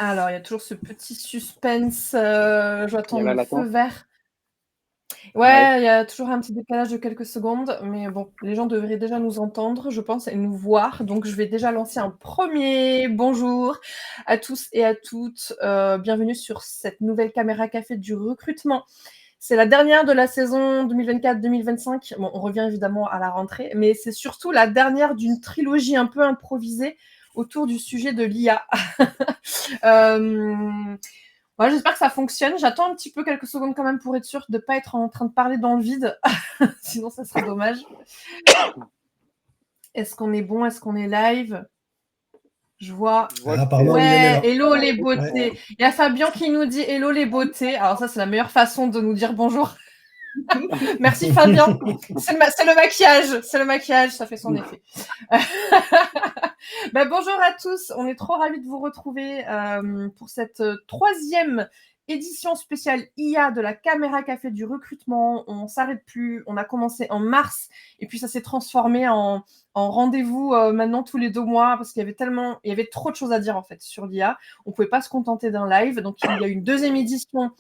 Alors, il y a toujours ce petit suspense, Il y j'attends a la le feu latence. vert. Ouais. Ouais, il y a toujours un petit décalage de quelques secondes, mais bon, les gens devraient déjà nous entendre, je pense, et nous voir. Donc, je vais déjà lancer un premier bonjour à tous et à toutes. Bienvenue sur cette nouvelle caméra café du recrutement. C'est la dernière de la saison 2024-2025. Bon, on revient évidemment à la rentrée, mais c'est surtout la dernière d'une trilogie un peu improvisée autour du sujet de l'IA. Ouais, j'espère que ça fonctionne. J'attends un petit peu quelques secondes quand même pour être sûre de ne pas être en train de parler dans le vide. Sinon, ça serait dommage. Est-ce qu'on est bon? Est-ce qu'on est live? Je vois. Je vois que Apparemment, oui, on est Ouais, là. hello les c'est beautés. bon. Il y a Fabien qui nous dit hello les beautés. Alors ça, c'est la meilleure façon de nous dire bonjour. Merci Fabien. C'est le maquillage. C'est le maquillage, ça fait son effet. Bonjour à tous. On est trop ravis de vous retrouver pour cette troisième édition spéciale IA de la Caméra Café du recrutement. On s'arrête plus. On a commencé en mars et puis ça s'est transformé en rendez-vous maintenant tous les 2 mois parce qu'il y avait trop de choses à dire en fait sur l'IA. On pouvait pas se contenter d'un live. Donc il y a une deuxième édition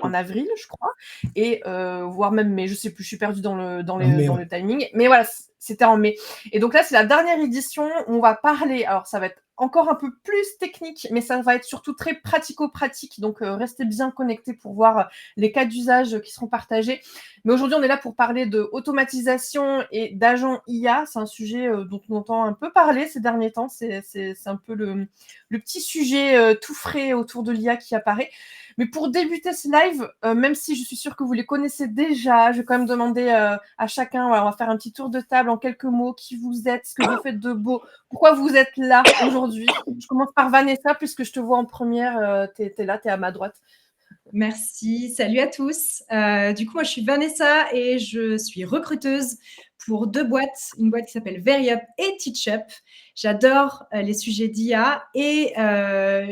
en avril, je crois, et voire même mai. Je sais plus. Je suis perdue dans le timing. Mais voilà, c'était en mai. Et donc là, c'est la dernière édition où on va parler. Alors ça va être encore un peu plus technique, mais ça va être surtout très pratico-pratique. Donc, restez bien connectés pour voir les cas d'usage qui seront partagés. Mais aujourd'hui, on est là pour parler de automatisation et d'agents IA. C'est un sujet dont on entend un peu parler ces derniers temps. C'est un peu le petit sujet tout frais autour de l'IA qui apparaît. Mais pour débuter ce live, même si je suis sûre que vous les connaissez déjà, je vais quand même demander à chacun, voilà, on va faire un petit tour de table en quelques mots, qui vous êtes, ce que vous faites de beau, pourquoi vous êtes là aujourd'hui. Je commence par Vanessa, puisque je te vois en première, t'es là, t'es à ma droite. Merci, salut à tous. Du coup, moi, je suis Vanessa et je suis recruteuse pour 2 boîtes, une boîte qui s'appelle VeryUp et TeachUp. J'adore les sujets d'IA et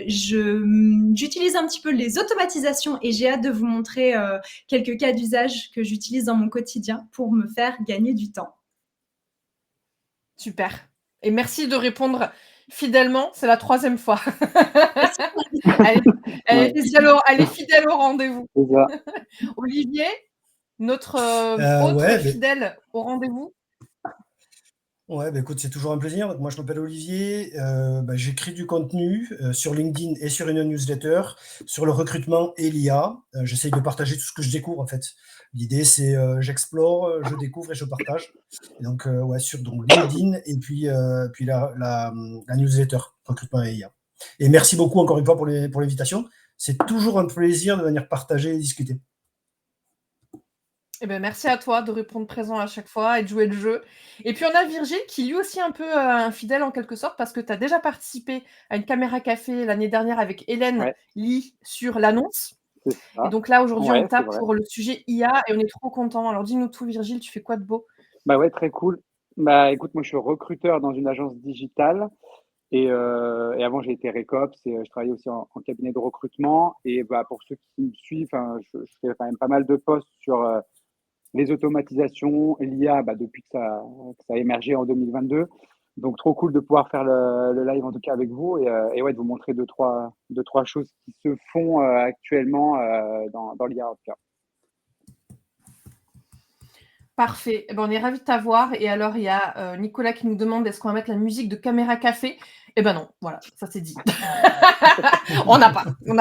j'utilise un petit peu les automatisations et j'ai hâte de vous montrer quelques cas d'usage que j'utilise dans mon quotidien pour me faire gagner du temps. Super. Et merci de répondre fidèlement, c'est la 3e fois. Elle est fidèle au rendez-vous. C'est ça. Olivier, notre autre fidèle au rendez-vous. Ouais, écoute, c'est toujours un plaisir. Donc, moi, je m'appelle Olivier. J'écris du contenu sur LinkedIn et sur une newsletter sur le recrutement et l'IA. J'essaye de partager tout ce que je découvre, en fait. L'idée, c'est j'explore, je découvre et je partage. Et donc, sur LinkedIn et puis la newsletter recrutement et IA. Et merci beaucoup encore une fois pour l'invitation. C'est toujours un plaisir de venir partager et discuter. Eh ben, merci à toi de répondre présent à chaque fois et de jouer le jeu. Et puis on a Virgile qui lui aussi est un peu un fidèle en quelque sorte parce que tu as déjà participé à une caméra café l'année dernière avec Hélène Lee sur l'annonce. C'est ça. Et donc là aujourd'hui Ouais, on tape pour le sujet IA et on est trop content. Alors dis-nous tout Virgile, tu fais quoi de beau? Bah ouais, très cool. Écoute, moi je suis recruteur dans une agence digitale et avant j'ai été Recops et je travaillais aussi en cabinet de recrutement. Et pour ceux qui me suivent, je fais quand même pas mal de posts sur les automatisations, l'IA depuis que ça a émergé en 2022. Donc trop cool de pouvoir faire le live en tout cas avec vous et ouais, de vous montrer deux, trois choses qui se font actuellement dans l'IA en tout cas. Parfait. Eh ben, on est ravis de t'avoir. Et alors, il y a Nicolas qui nous demande est-ce qu'on va mettre la musique de Caméra Café? Eh ben non, voilà, ça c'est dit. On n'a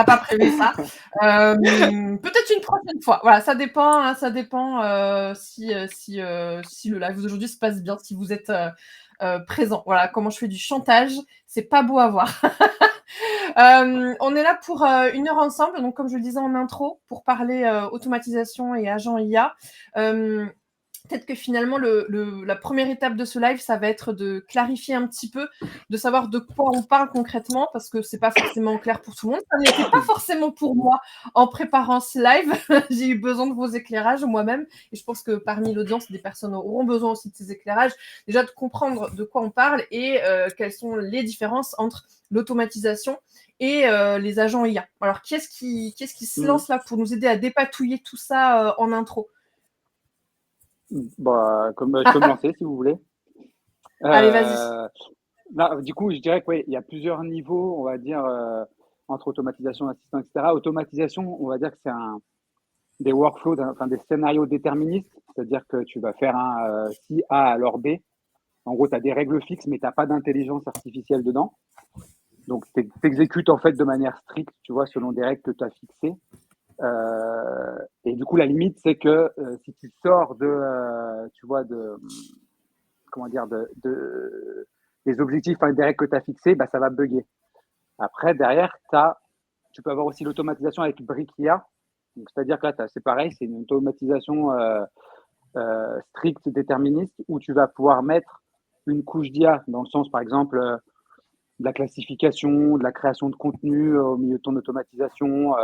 pas prévu ça. Peut-être une prochaine fois. Voilà, ça dépend, hein, ça dépend si le live d'aujourd'hui se passe bien, si vous êtes présent. Voilà, comment je fais du chantage, c'est pas beau à voir. On est là pour 1 heure ensemble, donc comme je le disais en intro, pour parler automatisation et agent IA. Peut-être que finalement, la première étape de ce live, ça va être de clarifier un petit peu, de savoir de quoi on parle concrètement, parce que c'est pas forcément clair pour tout le monde. Ça n'était pas forcément pour moi en préparant ce live. J'ai eu besoin de vos éclairages moi-même, et je pense que parmi l'audience, des personnes auront besoin aussi de ces éclairages. Déjà de comprendre de quoi on parle et quelles sont les différences entre l'automatisation et les agents IA. Alors, qui est-ce qui se lance là pour nous aider à dépatouiller tout ça en intro? Comme je peux me lancer si vous voulez. Allez, vas-y. Du coup, je dirais qu'il y a plusieurs niveaux, on va dire, entre automatisation, assistant, etc. Automatisation, on va dire que c'est des workflows, enfin des scénarios déterministes, c'est-à-dire que tu vas faire un si A alors B. En gros, tu as des règles fixes, mais tu n'as pas d'intelligence artificielle dedans. Donc, tu exécutes en fait de manière stricte, tu vois, selon des règles que tu as fixées. Et du coup, la limite, c'est que si tu sors tu vois, comment dire, des objectifs, des règles que tu as fixées, bah, ça va bugger. Après, derrière, tu peux avoir aussi l'automatisation avec Brick IA. Donc, c'est-à-dire que là, c'est pareil, c'est une automatisation stricte, déterministe, où tu vas pouvoir mettre une couche d'IA, dans le sens, par exemple, de la classification, de la création de contenu au milieu de ton automatisation,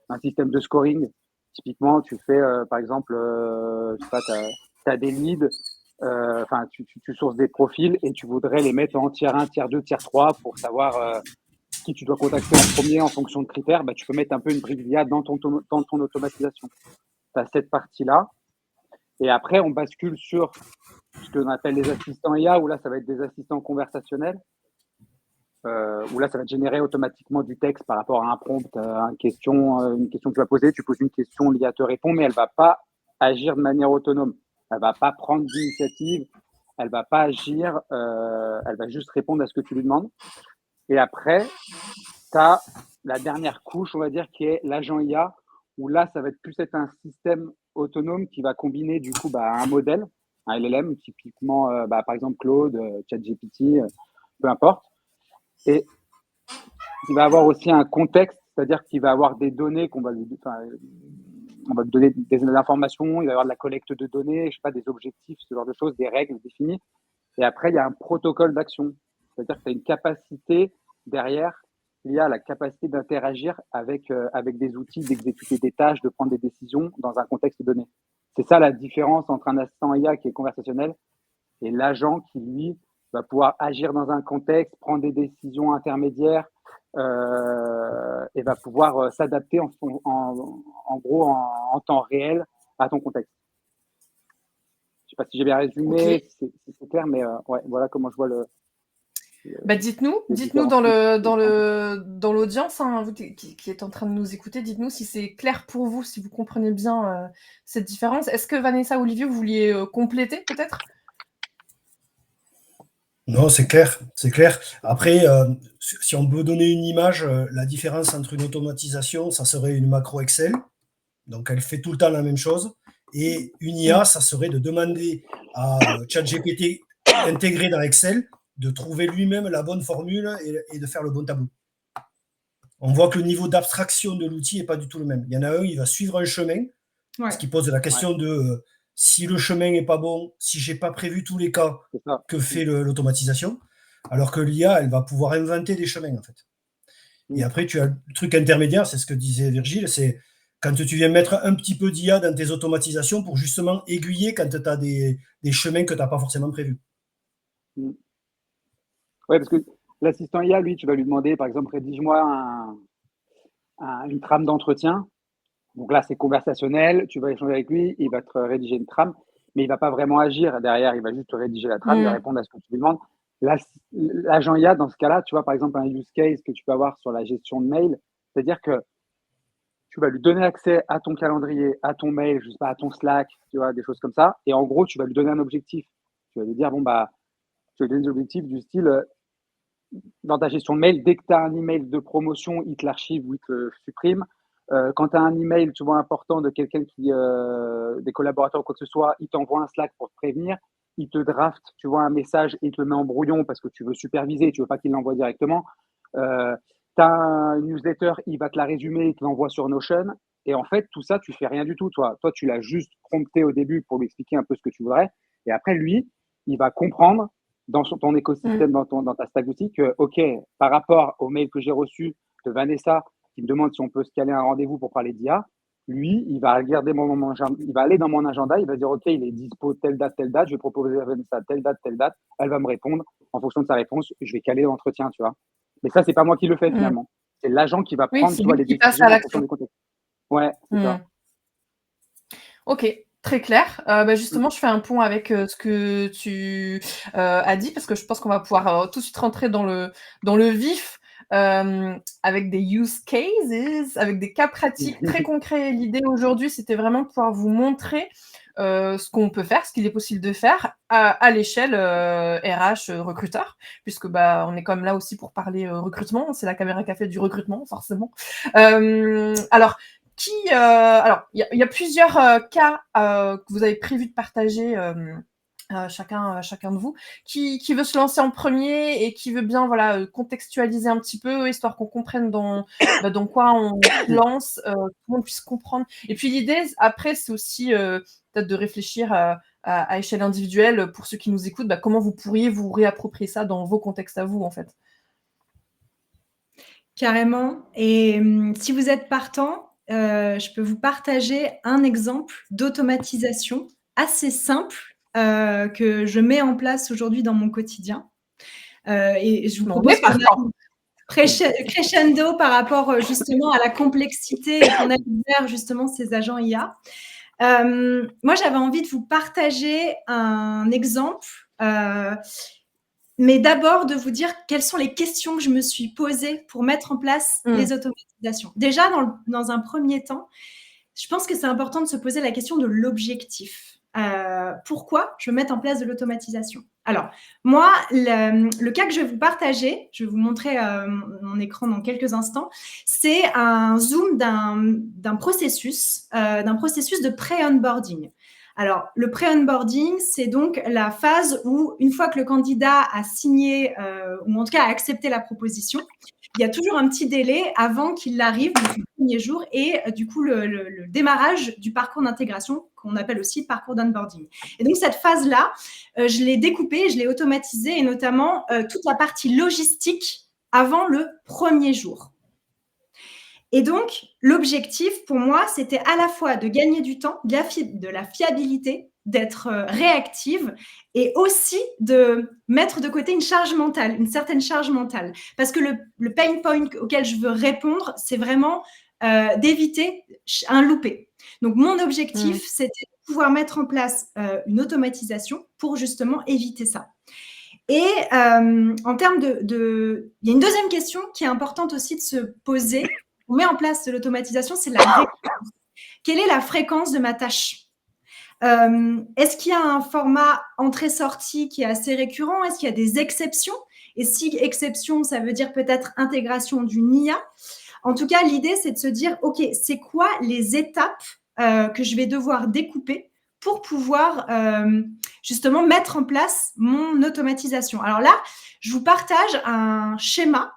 un système de scoring. Typiquement, tu fais, par exemple, tu as des leads, tu sources des profils et tu voudrais les mettre en tier 1, tier 2, tier 3 pour savoir qui tu dois contacter en premier en fonction de critères. Bah, tu peux mettre un peu une brique d'IA dans ton automatisation. Tu as cette partie-là. Et après, on bascule sur ce qu'on appelle les assistants IA, où là, ça va être des assistants conversationnels, où là, ça va te générer automatiquement du texte par rapport à un prompt, une question que tu vas poser. Tu poses une question, l'IA te répond, mais elle ne va pas agir de manière autonome. Elle ne va pas prendre d'initiative, elle ne va pas agir, elle va juste répondre à ce que tu lui demandes. Et après, tu as la dernière couche, on va dire, qui est l'agent IA, où là, ça va être plus être un système autonome qui va combiner du coup un modèle, un LLM, typiquement par exemple Claude, ChatGPT, peu importe. Et il va avoir aussi un contexte, c'est-à-dire qu'il va avoir des données on va lui donner des informations, il va y avoir de la collecte de données, je sais pas, des objectifs, ce genre de choses, des règles définies. Et après, il y a un protocole d'action. C'est-à-dire que tu as une capacité derrière, l'IA a la capacité d'interagir avec des outils, d'exécuter des tâches, de prendre des décisions dans un contexte donné. C'est ça la différence entre un assistant IA qui est conversationnel et l'agent qui, lui, va pouvoir agir dans un contexte, prendre des décisions intermédiaires et va pouvoir s'adapter en temps réel à ton contexte. Je ne sais pas si j'ai bien résumé, Okay. c'est clair, mais ouais, voilà comment je vois le. Dites-nous dans l'audience, hein, vous qui êtes en train de nous écouter, dites-nous si c'est clair pour vous, si vous comprenez bien cette différence. Est-ce que Vanessa, Olivier, vous vouliez compléter peut-être? Non, c'est clair, c'est clair. Après, si on peut donner une image, la différence entre une automatisation, ça serait une macro Excel. Donc, elle fait tout le temps la même chose. Et une IA, ça serait de demander à ChatGPT intégré dans Excel de trouver lui-même la bonne formule et de faire le bon tableau. On voit que le niveau d'abstraction de l'outil n'est pas du tout le même. Il y en a un, il va suivre un chemin, ce qui pose la question de si le chemin n'est pas bon, si je n'ai pas prévu tous les cas, que fait l'automatisation, alors que l'IA, elle va pouvoir inventer des chemins, en fait. Et après, tu as le truc intermédiaire, c'est ce que disait Virgile, c'est quand tu viens mettre un petit peu d'IA dans tes automatisations pour justement aiguiller quand tu as des chemins que tu n'as pas forcément prévus. Oui, parce que l'assistant IA, lui, tu vas lui demander, par exemple, rédige-moi une trame d'entretien. Donc là, c'est conversationnel, tu vas échanger avec lui, il va te rédiger une trame, mais il ne va pas vraiment agir. Derrière, il va juste te rédiger la trame, il va répondre à ce que tu lui demandes. L'agent IA, dans ce cas-là, tu vois, par exemple, un use case que tu peux avoir sur la gestion de mail, c'est-à-dire que tu vas lui donner accès à ton calendrier, à ton mail, je sais pas, à ton Slack, tu vois, des choses comme ça. Et en gros, tu vas lui donner un objectif. Tu vas lui dire, tu vas lui donner des objectifs du style, dans ta gestion de mail, dès que tu as un email de promotion, il te l'archive ou il te le supprime. Quand tu as un email, tu vois, important de quelqu'un des collaborateurs ou quoi que ce soit, il t'envoie un Slack pour te prévenir. Il te draft, tu vois, un message et il te le met en brouillon parce que tu veux superviser, tu veux pas qu'il l'envoie directement. Tu as une newsletter, il va te la résumer, il te l'envoie sur Notion. Et en fait, tout ça, tu fais rien du tout, toi. Toi, tu l'as juste prompté au début pour lui expliquer un peu ce que tu voudrais. Et après, lui, il va comprendre dans ton écosystème, dans ta stack d'outils, que, OK, par rapport au mail que j'ai reçu de Vanessa, qui me demande si on peut se caler un rendez-vous pour parler d'IA, lui, il va regarder il va aller dans mon agenda, il va dire, OK, il est dispo telle date, je vais proposer à Vanessa telle date, elle va me répondre. En fonction de sa réponse, je vais caler l'entretien, tu vois. Mais ça, c'est pas moi qui le fais finalement. C'est l'agent qui va prendre, tu vois, les décisions en fonction du contexte. Ouais, c'est ça. Ok. Très clair. Justement, je fais un pont avec ce que tu as dit, parce que je pense qu'on va pouvoir tout de suite rentrer dans le vif avec des use cases, avec des cas pratiques très concrets. L'idée aujourd'hui, c'était vraiment de pouvoir vous montrer ce qu'on peut faire, ce qu'il est possible de faire à l'échelle RH recruteur, puisque on est comme là aussi pour parler recrutement, c'est la caméra café du recrutement, forcément. Alors, il y a plusieurs cas que vous avez prévu de partager chacun de vous, qui veut se lancer en premier et qui veut bien contextualiser un petit peu, histoire qu'on comprenne dans quoi on se lance, que tout le monde puisse comprendre. Et puis l'idée, après, c'est aussi peut-être de réfléchir à échelle individuelle, pour ceux qui nous écoutent, comment vous pourriez vous réapproprier ça dans vos contextes à vous, en fait. Carrément. Et si vous êtes partant, je peux vous partager un exemple d'automatisation assez simple que je mets en place aujourd'hui dans mon quotidien. Et je vous propose qu'on aille crescendo par rapport justement à la complexité et qu'on aille vers justement ces agents IA. Moi, j'avais envie de vous partager un exemple, mais d'abord de vous dire quelles sont les questions que je me suis posées pour mettre en place les automatisations. Déjà, dans un premier temps, je pense que c'est important de se poser la question de l'objectif. Pourquoi je veux mettre en place de l'automatisation? Alors, moi, le cas que je vais vous partager, je vais vous montrer mon écran dans quelques instants, c'est un zoom d'un processus de pré-onboarding. Alors, le pré-onboarding, c'est donc la phase où, une fois que le candidat a signé, ou en tout cas a accepté la proposition, il y a toujours un petit délai avant qu'il arrive, le premier jour, et du coup, le démarrage du parcours d'intégration, qu'on appelle aussi parcours d'onboarding. Et donc, cette phase-là, je l'ai découpée, je l'ai automatisée, et notamment toute la partie logistique avant le premier jour. Et donc, l'objectif pour moi, c'était à la fois de gagner du temps, de la fiabilité, d'être réactive et aussi de mettre de côté une certaine charge mentale. Parce que le pain point auquel je veux répondre, c'est vraiment d'éviter un loupé. Donc, mon objectif, c'était de pouvoir mettre en place une automatisation pour justement éviter ça. Et en termes il y a une deuxième question qui est importante aussi de se poser. On met en place de l'automatisation, c'est la fréquence. Quelle est la fréquence de ma tâche? Est-ce qu'il y a un format entrée-sortie qui est assez récurrent? Est-ce qu'il y a des exceptions? Et si exception, ça veut dire peut-être intégration d'une IA. En tout cas, l'idée, c'est de se dire, OK, c'est quoi les étapes que je vais devoir découper pour pouvoir justement mettre en place mon automatisation? Alors là, je vous partage un schéma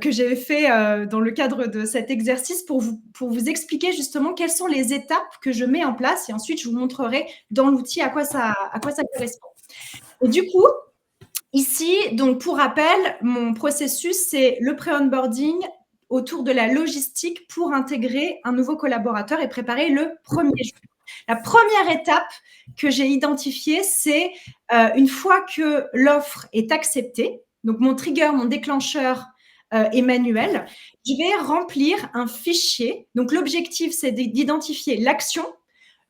que j'avais fait dans le cadre de cet exercice pour vous expliquer justement quelles sont les étapes que je mets en place, et ensuite je vous montrerai dans l'outil à quoi ça correspond. Et du coup, ici, donc pour rappel, mon processus, c'est le pré-onboarding autour de la logistique pour intégrer un nouveau collaborateur et préparer le premier jour. La première étape que j'ai identifiée, c'est une fois que l'offre est acceptée, donc mon trigger, mon déclencheur est manuel, je vais remplir un fichier. Donc, l'objectif, c'est d'identifier l'action,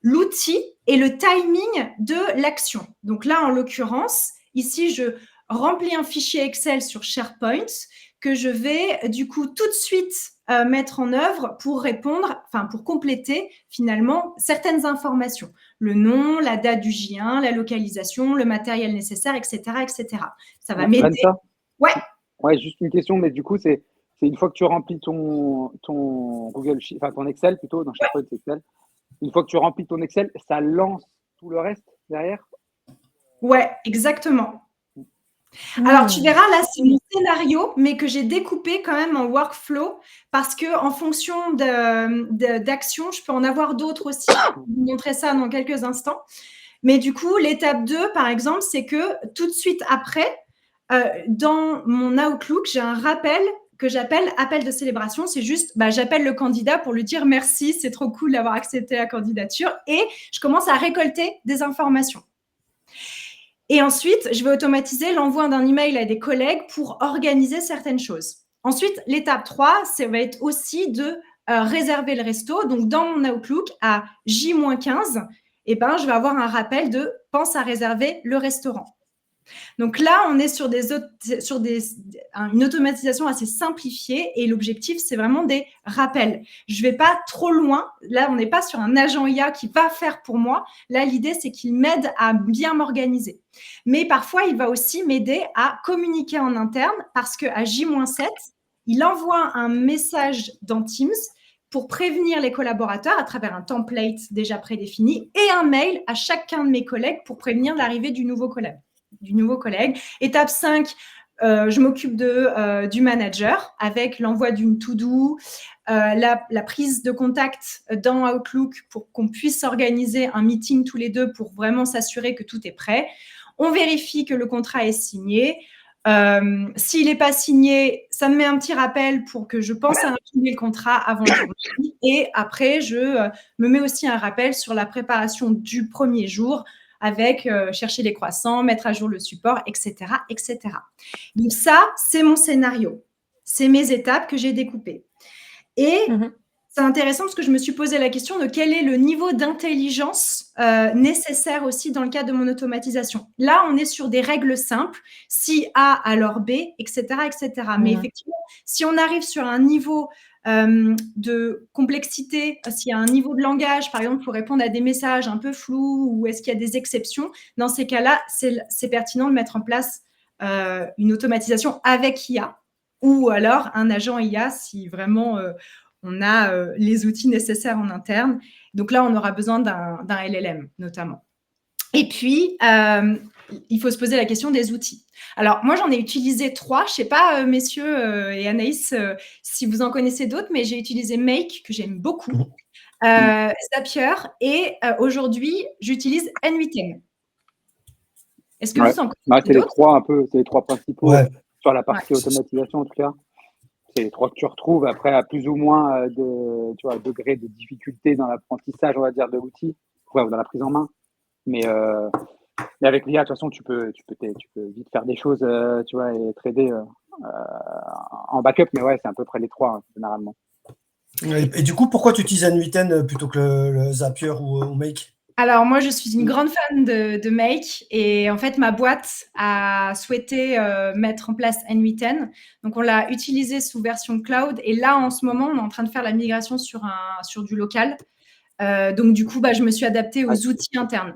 l'outil et le timing de l'action. Donc là, en l'occurrence, ici, je remplis un fichier Excel sur SharePoint que je vais du coup tout de suite mettre en œuvre pour pour compléter finalement certaines informations. Le nom, la date du J1, la localisation, le matériel nécessaire, etc. etc. Ça va m'aider. Ouais. Ouais, juste une question, mais du coup, c'est une fois que tu remplis ton Google Sheet, enfin ton Excel plutôt, dans SharePoint Excel, une fois que tu remplis ton Excel, ça lance tout le reste derrière? Ouais, exactement. Alors, tu verras, là, c'est mon scénario, mais que j'ai découpé quand même en workflow parce qu'en fonction d'actions, je peux en avoir d'autres aussi. Je vais vous montrer ça dans quelques instants. Mais du coup, l'étape 2, par exemple, c'est que tout de suite après, dans mon Outlook, j'ai un rappel que j'appelle appel de célébration. C'est juste, j'appelle le candidat pour lui dire merci, c'est trop cool d'avoir accepté la candidature, et je commence à récolter des informations. Et ensuite, je vais automatiser l'envoi d'un email à des collègues pour organiser certaines choses. Ensuite, l'étape 3, ça va être aussi de réserver le resto. Donc, dans mon Outlook, à J-15, je vais avoir un rappel de pense à réserver le restaurant. Donc là, on est sur une automatisation assez simplifiée et l'objectif, c'est vraiment des rappels. Je ne vais pas trop loin. Là, on n'est pas sur un agent IA qui va faire pour moi. Là, l'idée, c'est qu'il m'aide à bien m'organiser. Mais parfois, il va aussi m'aider à communiquer en interne parce qu'à J-7, il envoie un message dans Teams pour prévenir les collaborateurs à travers un template déjà prédéfini et un mail à chacun de mes collègues pour prévenir l'arrivée du nouveau collègue. Étape 5, je m'occupe du manager avec l'envoi d'une to-do, la prise de contact dans Outlook pour qu'on puisse organiser un meeting tous les deux pour vraiment s'assurer que tout est prêt. On vérifie que le contrat est signé. S'il n'est pas signé, ça me met un petit rappel pour que je pense à imprimer le contrat avant le jour J. Et après, je me mets aussi un rappel sur la préparation du premier jour avec chercher les croissants, mettre à jour le support, etc., etc. Donc ça, c'est mon scénario. C'est mes étapes que j'ai découpées. Et c'est intéressant parce que je me suis posé la question de quel est le niveau d'intelligence nécessaire aussi dans le cadre de mon automatisation. Là, on est sur des règles simples. Si A, alors B, etc., etc. Mais effectivement, si on arrive sur un niveau de complexité, s'il y a un niveau de langage, par exemple, pour répondre à des messages un peu flous ou est-ce qu'il y a des exceptions, dans ces cas-là, c'est pertinent de mettre en place une automatisation avec IA ou alors un agent IA si vraiment on a les outils nécessaires en interne. Donc là, on aura besoin d'un LLM notamment. Et puis, il faut se poser la question des outils. Alors, moi, j'en ai utilisé 3. Je ne sais pas, messieurs et Anaïs, si vous en connaissez d'autres, mais j'ai utilisé Make, que j'aime beaucoup, Zapier, et aujourd'hui, j'utilise N8N. Est-ce que vous en connaissez c'est d'autres? C'est les trois principaux sur la partie automatisation, en tout cas. C'est les 3 que tu retrouves. Après, à plus ou moins degré de difficulté dans l'apprentissage, on va dire, de l'outil, ou dans la prise en main. Mais avec l'IA, de toute façon, tu peux vite faire des choses, et trader en backup. Mais ouais, c'est à peu près les 3, généralement. Et du coup, pourquoi tu utilises N8N plutôt que le Zapier ou Make? Alors, moi, je suis une grande fan de Make et en fait, ma boîte a souhaité mettre en place N8N. Donc, on l'a utilisé sous version cloud et là, en ce moment, on est en train de faire la migration sur du local. Donc, du coup, je me suis adaptée aux outils internes.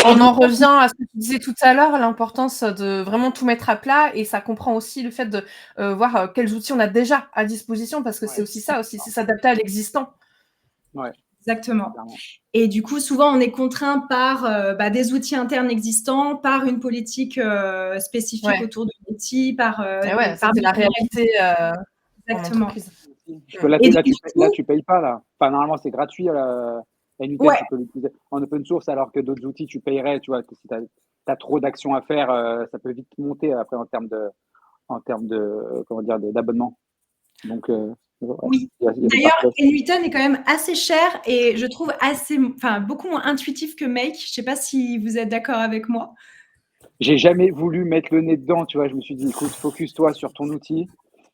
On en revient à ce que tu disais tout à l'heure, l'importance de vraiment tout mettre à plat et ça comprend aussi le fait de voir quels outils on a déjà à disposition parce que c'est aussi ça, c'est s'adapter à l'existant. Ouais. Exactement. Et du coup, souvent, on est contraint par des outils internes existants, par une politique spécifique autour de l'outil, par c'est la réalité exactement. en entreprise. Là, tu payes pas. Là. Enfin, normalement, c'est gratuit. N8N, tu peux l'utiliser en open source, alors que d'autres outils, tu payerais. Tu vois, que si tu as trop d'actions à faire, ça peut vite monter après en termes de comment dire, d'abonnement. Donc, oui. D'ailleurs, N8N est quand même assez cher et je trouve beaucoup moins intuitif que Make. Je ne sais pas si vous êtes d'accord avec moi. J'ai jamais voulu mettre le nez dedans, tu vois. Je me suis dit, écoute, focus-toi sur ton outil.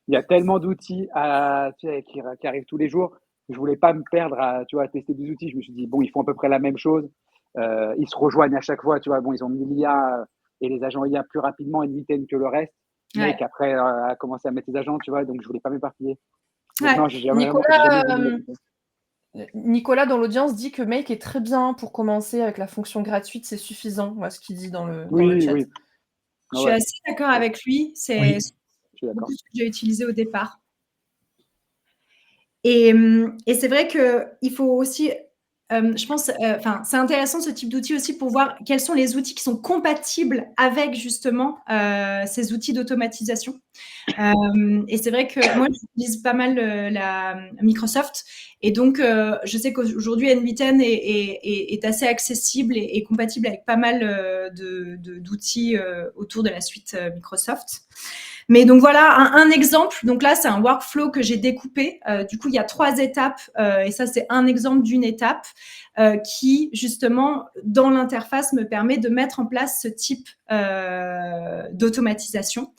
Il y a tellement d'outils qui arrivent tous les jours. Je voulais pas me perdre à tester des outils. Je me suis dit, bon, ils font à peu près la même chose. Ils se rejoignent à chaque fois, tu vois. Bon, ils ont mis l'IA et les agents IA plus rapidement N8N que le reste. Mais qu'après, a commencé à mettre les agents, tu vois. Donc, je voulais pas m'éparpiller. Non, j'ai jamais voulu. Nicolas, dans l'audience, dit que Make est très bien pour commencer avec la fonction gratuite, c'est suffisant, ce qu'il dit dans le chat. Oui. Je suis assez d'accord avec lui. C'est ce que j'ai utilisé au départ. Et c'est vrai qu'il faut aussi, je pense, c'est intéressant ce type d'outils aussi pour voir quels sont les outils qui sont compatibles avec justement ces outils d'automatisation. Et c'est vrai que moi, j'utilise pas mal la Microsoft. Et donc, je sais qu'aujourd'hui, N8N est assez accessible et compatible avec pas mal d'outils autour de la suite Microsoft. Mais donc, voilà un exemple. Donc là, c'est un workflow que j'ai découpé. Du coup, il y a 3 étapes. Et ça, c'est un exemple d'une étape qui, justement, dans l'interface, me permet de mettre en place ce type d'automatisation.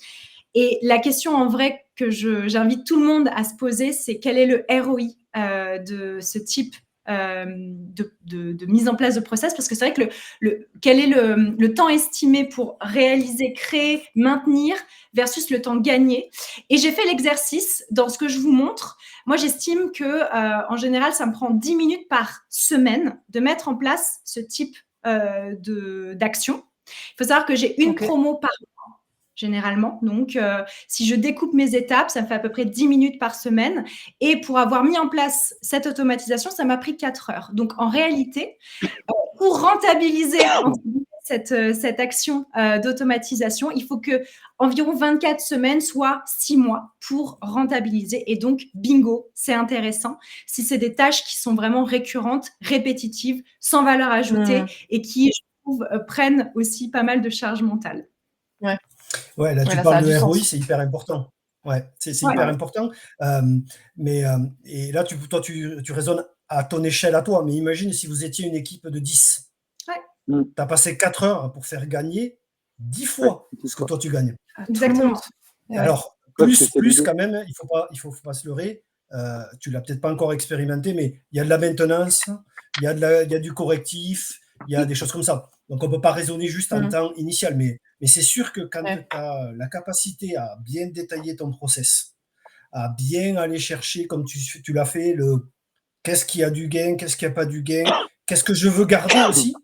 Et la question en vrai que j'invite tout le monde à se poser, c'est quel est le ROI de ce type de mise en place de process, parce que c'est vrai que quel est le temps estimé pour réaliser, créer, maintenir versus le temps gagné. Et j'ai fait l'exercice dans ce que je vous montre. Moi, j'estime que en général, ça me prend 10 minutes par semaine de mettre en place ce type d'action. Il faut savoir que j'ai une promo par mois, généralement. Donc, si je découpe mes étapes, ça me fait à peu près 10 minutes par semaine. Et pour avoir mis en place cette automatisation, ça m'a pris 4 heures. Donc, en réalité, pour rentabiliser cette action d'automatisation, il faut que environ 24 semaines, soit 6 mois pour rentabiliser. Et donc, bingo, c'est intéressant. Si c'est des tâches qui sont vraiment récurrentes, répétitives, sans valeur ajoutée et qui, je trouve, prennent aussi pas mal de charge mentale. Ouais, là, tu parles de ROI, c'est hyper important. Ouais, c'est hyper important. Et là, toi, tu raisonnes à ton échelle à toi. Mais imagine si vous étiez une équipe de 10. Tu as passé 4 heures pour faire gagner 10 fois ce que toi, tu gagnes. Exactement. Alors, plus quand même, il faut pas se leurrer. Tu l'as peut-être pas encore expérimenté, mais il y a de la maintenance, il y a du correctif, il y a des choses comme ça. Donc, on ne peut pas raisonner juste en temps initial. Mais c'est sûr que quand tu as la capacité à bien détailler ton process, à bien aller chercher, comme tu l'as fait, qu'est-ce qui a du gain, qu'est-ce qui n'a pas du gain, qu'est-ce que je veux garder aussi.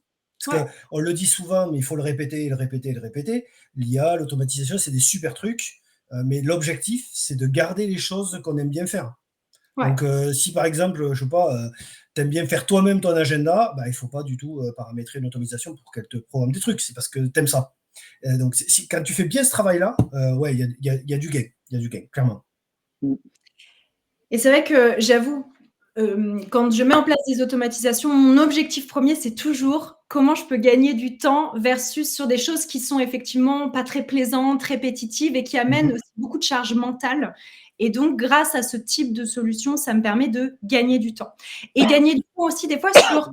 Parce qu'on le dit souvent, mais il faut le répéter, le répéter, le répéter. L'IA, l'automatisation, c'est des super trucs. Mais l'objectif, c'est de garder les choses qu'on aime bien faire. Donc, si par exemple, je sais pas, tu aimes bien faire toi-même ton agenda, il ne faut pas du tout paramétrer une automatisation pour qu'elle te programme des trucs. C'est parce que tu aimes ça. Donc, quand tu fais bien ce travail-là, il y a du gain. Il y a du gain, clairement. Et c'est vrai que j'avoue, quand je mets en place des automatisations, mon objectif premier, c'est toujours comment je peux gagner du temps versus sur des choses qui sont effectivement pas très plaisantes, répétitives et qui amènent aussi beaucoup de charge mentale. Et donc, grâce à ce type de solution, ça me permet de gagner du temps. Et gagner du temps aussi, des fois, sur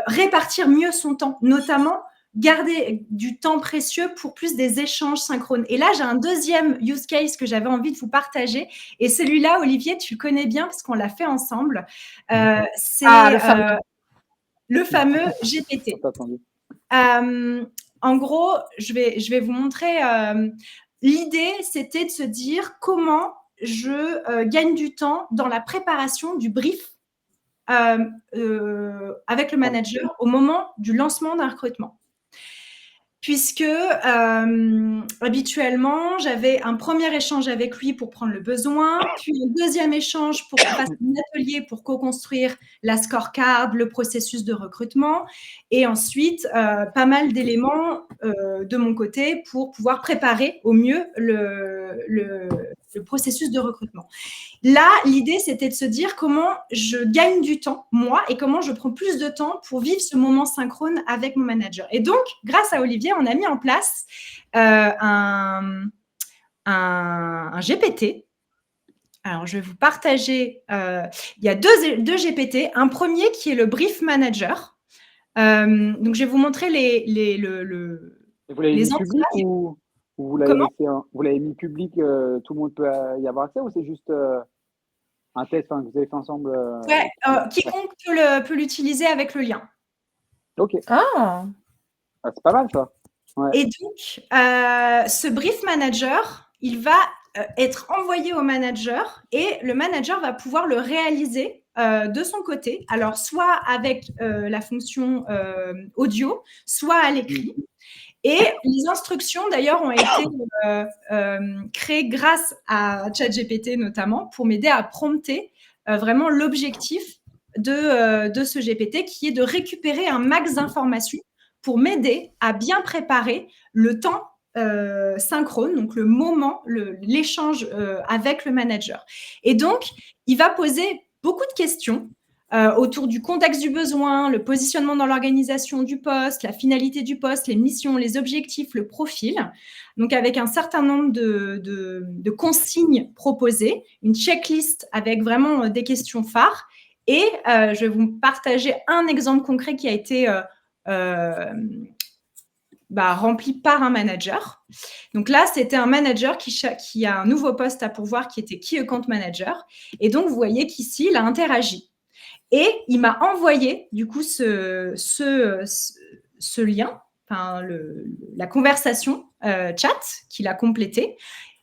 répartir mieux son temps, notamment garder du temps précieux pour plus des échanges synchrones. Et là, j'ai un deuxième use case que j'avais envie de vous partager. Et celui-là, Olivier, tu le connais bien parce qu'on l'a fait ensemble. C'est le fameux GPT. En gros, je vais vous montrer. L'idée, c'était de se dire comment je gagne du temps dans la préparation du brief avec le manager au moment du lancement d'un recrutement. Puisque habituellement, j'avais un premier échange avec lui pour prendre le besoin, puis un deuxième échange pour qu'on fasse un atelier pour co-construire la scorecard, le processus de recrutement, et ensuite pas mal d'éléments de mon côté pour pouvoir préparer au mieux le processus de recrutement. Là, l'idée, c'était de se dire comment je gagne du temps, moi, et comment je prends plus de temps pour vivre ce moment synchrone avec mon manager. Et donc, grâce à Olivier, on a mis en place un GPT. Alors, je vais vous partager. Il y a deux GPT. Un premier qui est le Brief Manager. Donc, je vais vous montrer Vous l'avez mis public ou vous l'avez mis public, tout le monde peut y avoir accès, ou c'est juste un test que vous avez fait ensemble quiconque peut l'utiliser avec le lien. Ok. C'est pas mal ça. Ouais. Et donc, ce Brief Manager, il va être envoyé au manager et le manager va pouvoir le réaliser de son côté. Alors, soit avec la fonction audio, soit à l'écrit. Et les instructions, d'ailleurs, ont été créées grâce à ChatGPT notamment pour m'aider à prompter vraiment l'objectif de ce GPT qui est de récupérer un max d'informations pour m'aider à bien préparer le temps synchrone, donc le moment, l'échange avec le manager. Et donc, il va poser beaucoup de questions autour du contexte du besoin, le positionnement dans l'organisation du poste, la finalité du poste, les missions, les objectifs, le profil. Donc, avec un certain nombre de consignes proposées, une checklist avec vraiment des questions phares. Et je vais vous partager un exemple concret qui a été rempli par un manager. Donc là, c'était un manager qui a un nouveau poste à pourvoir qui était Key Account Manager. Et donc, vous voyez qu'ici, il a interagi. Et il m'a envoyé du coup ce lien, enfin, la conversation chat qu'il a complété.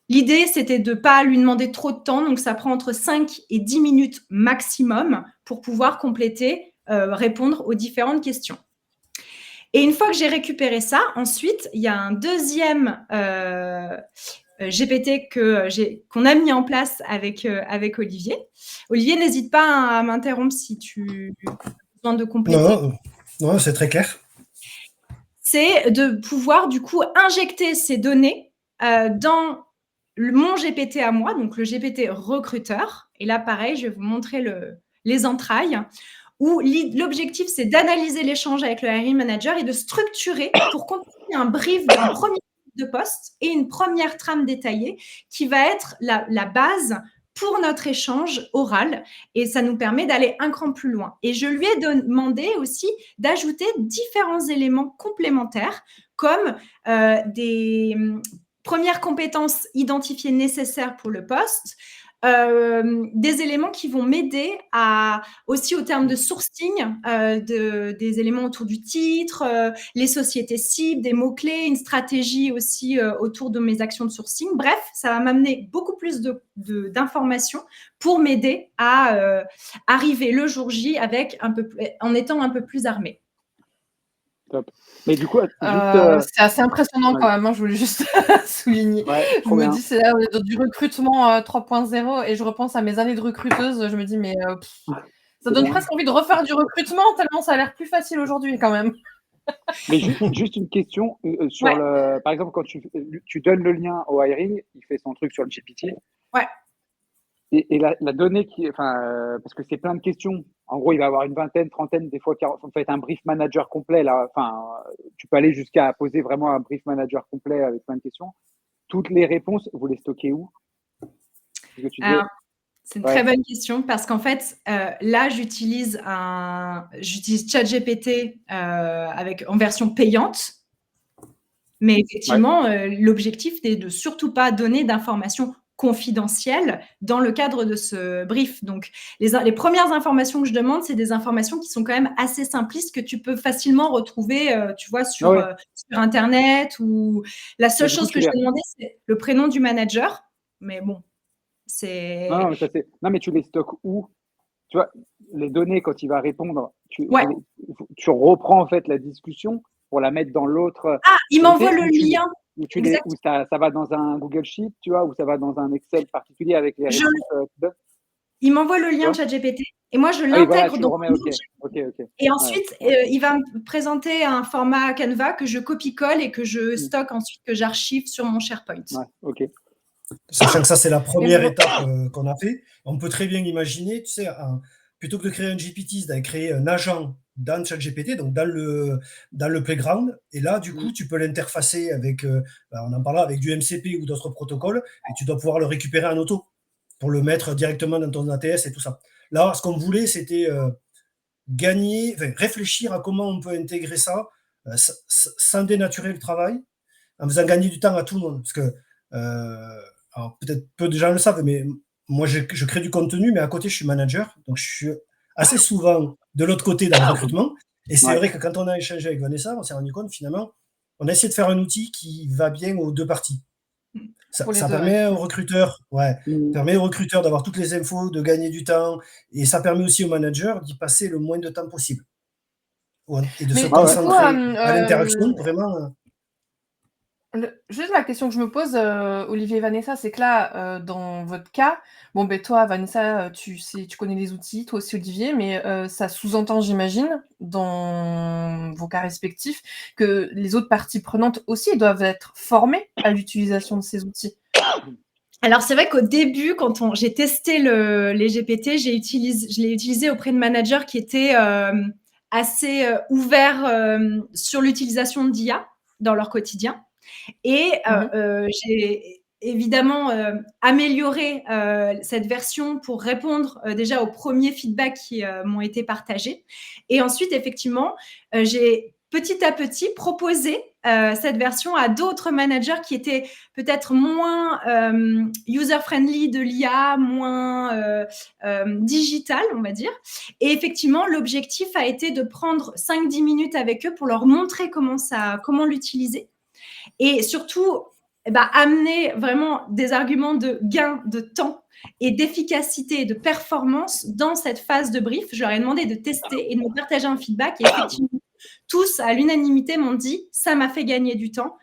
L'idée, c'était de ne pas lui demander trop de temps, donc ça prend entre 5 et 10 minutes maximum pour pouvoir compléter, répondre aux différentes questions. Et une fois que j'ai récupéré ça, ensuite, il y a un deuxième GPT qu'on a mis en place avec Olivier. Olivier, n'hésite pas à m'interrompre si tu as besoin de compléter. Non, c'est très clair. C'est de pouvoir du coup injecter ces données dans mon GPT à moi, donc le GPT recruteur. Et là, pareil, je vais vous montrer les entrailles, où l'objectif, c'est d'analyser l'échange avec le hiring manager et de structurer pour compléter un brief d'un premier de poste et une première trame détaillée qui va être la base pour notre échange oral, et ça nous permet d'aller un cran plus loin. Et je lui ai demandé aussi d'ajouter différents éléments complémentaires comme des premières compétences identifiées nécessaires pour le poste, des éléments qui vont m'aider aussi au terme de sourcing, des éléments autour du titre, les sociétés cibles, des mots-clés, une stratégie aussi autour de mes actions de sourcing. Bref, ça va m'amener beaucoup plus d'informations pour m'aider à arriver le jour J en étant un peu plus armée. Top. Mais du coup, c'est assez impressionnant quand même, hein, je voulais juste souligner. Je me dis, c'est du recrutement 3.0 et je repense à mes années de recruteuse. Je me dis, mais ça donne presque envie de refaire du recrutement tellement ça a l'air plus facile aujourd'hui quand même. Mais juste une question sur par exemple, quand tu donnes le lien au hiring, il fait son truc sur le GPT. Ouais. Et la donnée parce que c'est plein de questions. En gros, il va avoir une vingtaine, trentaine, des fois, en fait, un brief manager complet. Là, tu peux aller jusqu'à poser vraiment un brief manager complet avec plein de questions. Toutes les réponses, vous les stockez où? C'est une très bonne question parce qu'en fait, là, j'utilise ChatGPT en version payante. Mais effectivement, l'objectif n'est de surtout pas donner d'informations confidentielles dans le cadre de ce brief. Donc, les premières informations que je demande, c'est des informations qui sont quand même assez simplistes que tu peux facilement retrouver, tu vois, sur Internet. Ou la seule chose que je vais demander, c'est le prénom du manager. Mais bon, c'est… Non, mais tu les stockes où? Tu vois, les données, quand il va répondre, tu reprends en fait la discussion pour la mettre dans l'autre. Ah, il m'envoie le lien. Où ça va dans un Google Sheet, tu vois, ou ça va dans un Excel particulier avec les réponses. Il m'envoie le lien ChatGPT et moi je l'intègre dans mon Et ensuite, il va me présenter un format Canva que je copie-colle et que je stocke ensuite, que j'archive sur mon SharePoint. Sachant que ça, c'est la première étape qu'on a fait. On peut très bien imaginer, tu sais, plutôt que de créer un GPT, d'aller créer un agent dans ChatGPT, donc dans le playground. Et là, du coup, tu peux l'interfacer avec, on en parlera, avec du MCP ou d'autres protocoles, et tu dois pouvoir le récupérer en auto pour le mettre directement dans ton ATS et tout ça. Là, ce qu'on voulait, c'était réfléchir à comment on peut intégrer ça sans dénaturer le travail, en faisant gagner du temps à tout le monde. Parce que, alors peut-être peu de gens le savent, mais moi, je crée du contenu, mais à côté, je suis manager. Donc, je suis assez souvent de l'autre côté dans le recrutement. Et c'est vrai que quand on a échangé avec Vanessa, on s'est rendu compte, finalement, on a essayé de faire un outil qui va bien aux deux parties. Ça permet aux recruteurs, permet aux recruteurs d'avoir toutes les infos, de gagner du temps, et ça permet aussi aux managers d'y passer le moins de temps possible. Et de se concentrer à l'interaction, vraiment. Juste la question que je me pose, Olivier et Vanessa, c'est que là, dans votre cas, bon, ben toi, Vanessa, tu connais les outils, toi aussi, Olivier, mais ça sous-entend, j'imagine, dans vos cas respectifs, que les autres parties prenantes aussi doivent être formées à l'utilisation de ces outils. Alors, c'est vrai qu'au début, quand j'ai testé les GPT, je l'ai utilisé auprès de managers qui étaient assez ouverts sur l'utilisation d'IA dans leur quotidien. Et j'ai évidemment amélioré cette version pour répondre déjà aux premiers feedbacks qui m'ont été partagés. Et ensuite, effectivement, j'ai petit à petit proposé cette version à d'autres managers qui étaient peut-être moins user-friendly de l'IA, moins digital, on va dire. Et effectivement, l'objectif a été de prendre 5-10 minutes avec eux pour leur montrer comment l'utiliser. Et surtout, amener vraiment des arguments de gain de temps et d'efficacité et de performance dans cette phase de brief. Je leur ai demandé de tester et de me partager un feedback. Et effectivement, tous, à l'unanimité, m'ont dit « ça m'a fait gagner du temps ».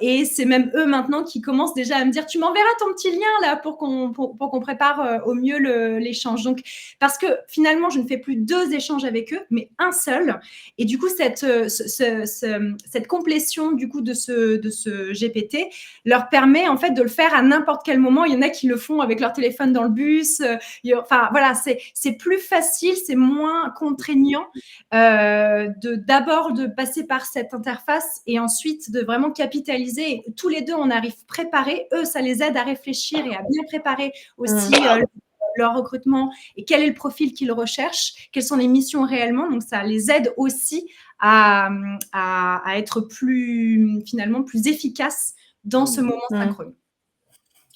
Et c'est même eux maintenant qui commencent déjà à me dire « tu m'enverras ton petit lien là pour qu'on prépare au mieux l'échange ». Donc, parce que finalement, je ne fais plus 2 échanges avec eux, mais un seul. Et du coup, cette complétion du coup de ce GPT leur permet en fait de le faire à n'importe quel moment. Il y en a qui le font avec leur téléphone dans le bus. Enfin, voilà, c'est plus facile, c'est moins contraignant d'abord de passer par cette interface et ensuite de vraiment capitaliser. Et tous les deux, on arrive préparés. Eux, ça les aide à réfléchir et à bien préparer aussi leur recrutement et quel est le profil qu'ils recherchent, quelles sont les missions réellement. Donc, ça les aide aussi à être finalement plus efficaces dans ce moment synchrone.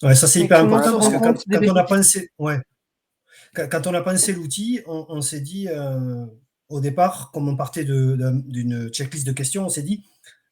Ouais, ça c'est hyper important parce que quand on a pensé l'outil, on s'est dit au départ, comme on partait d'une checklist de questions, on s'est dit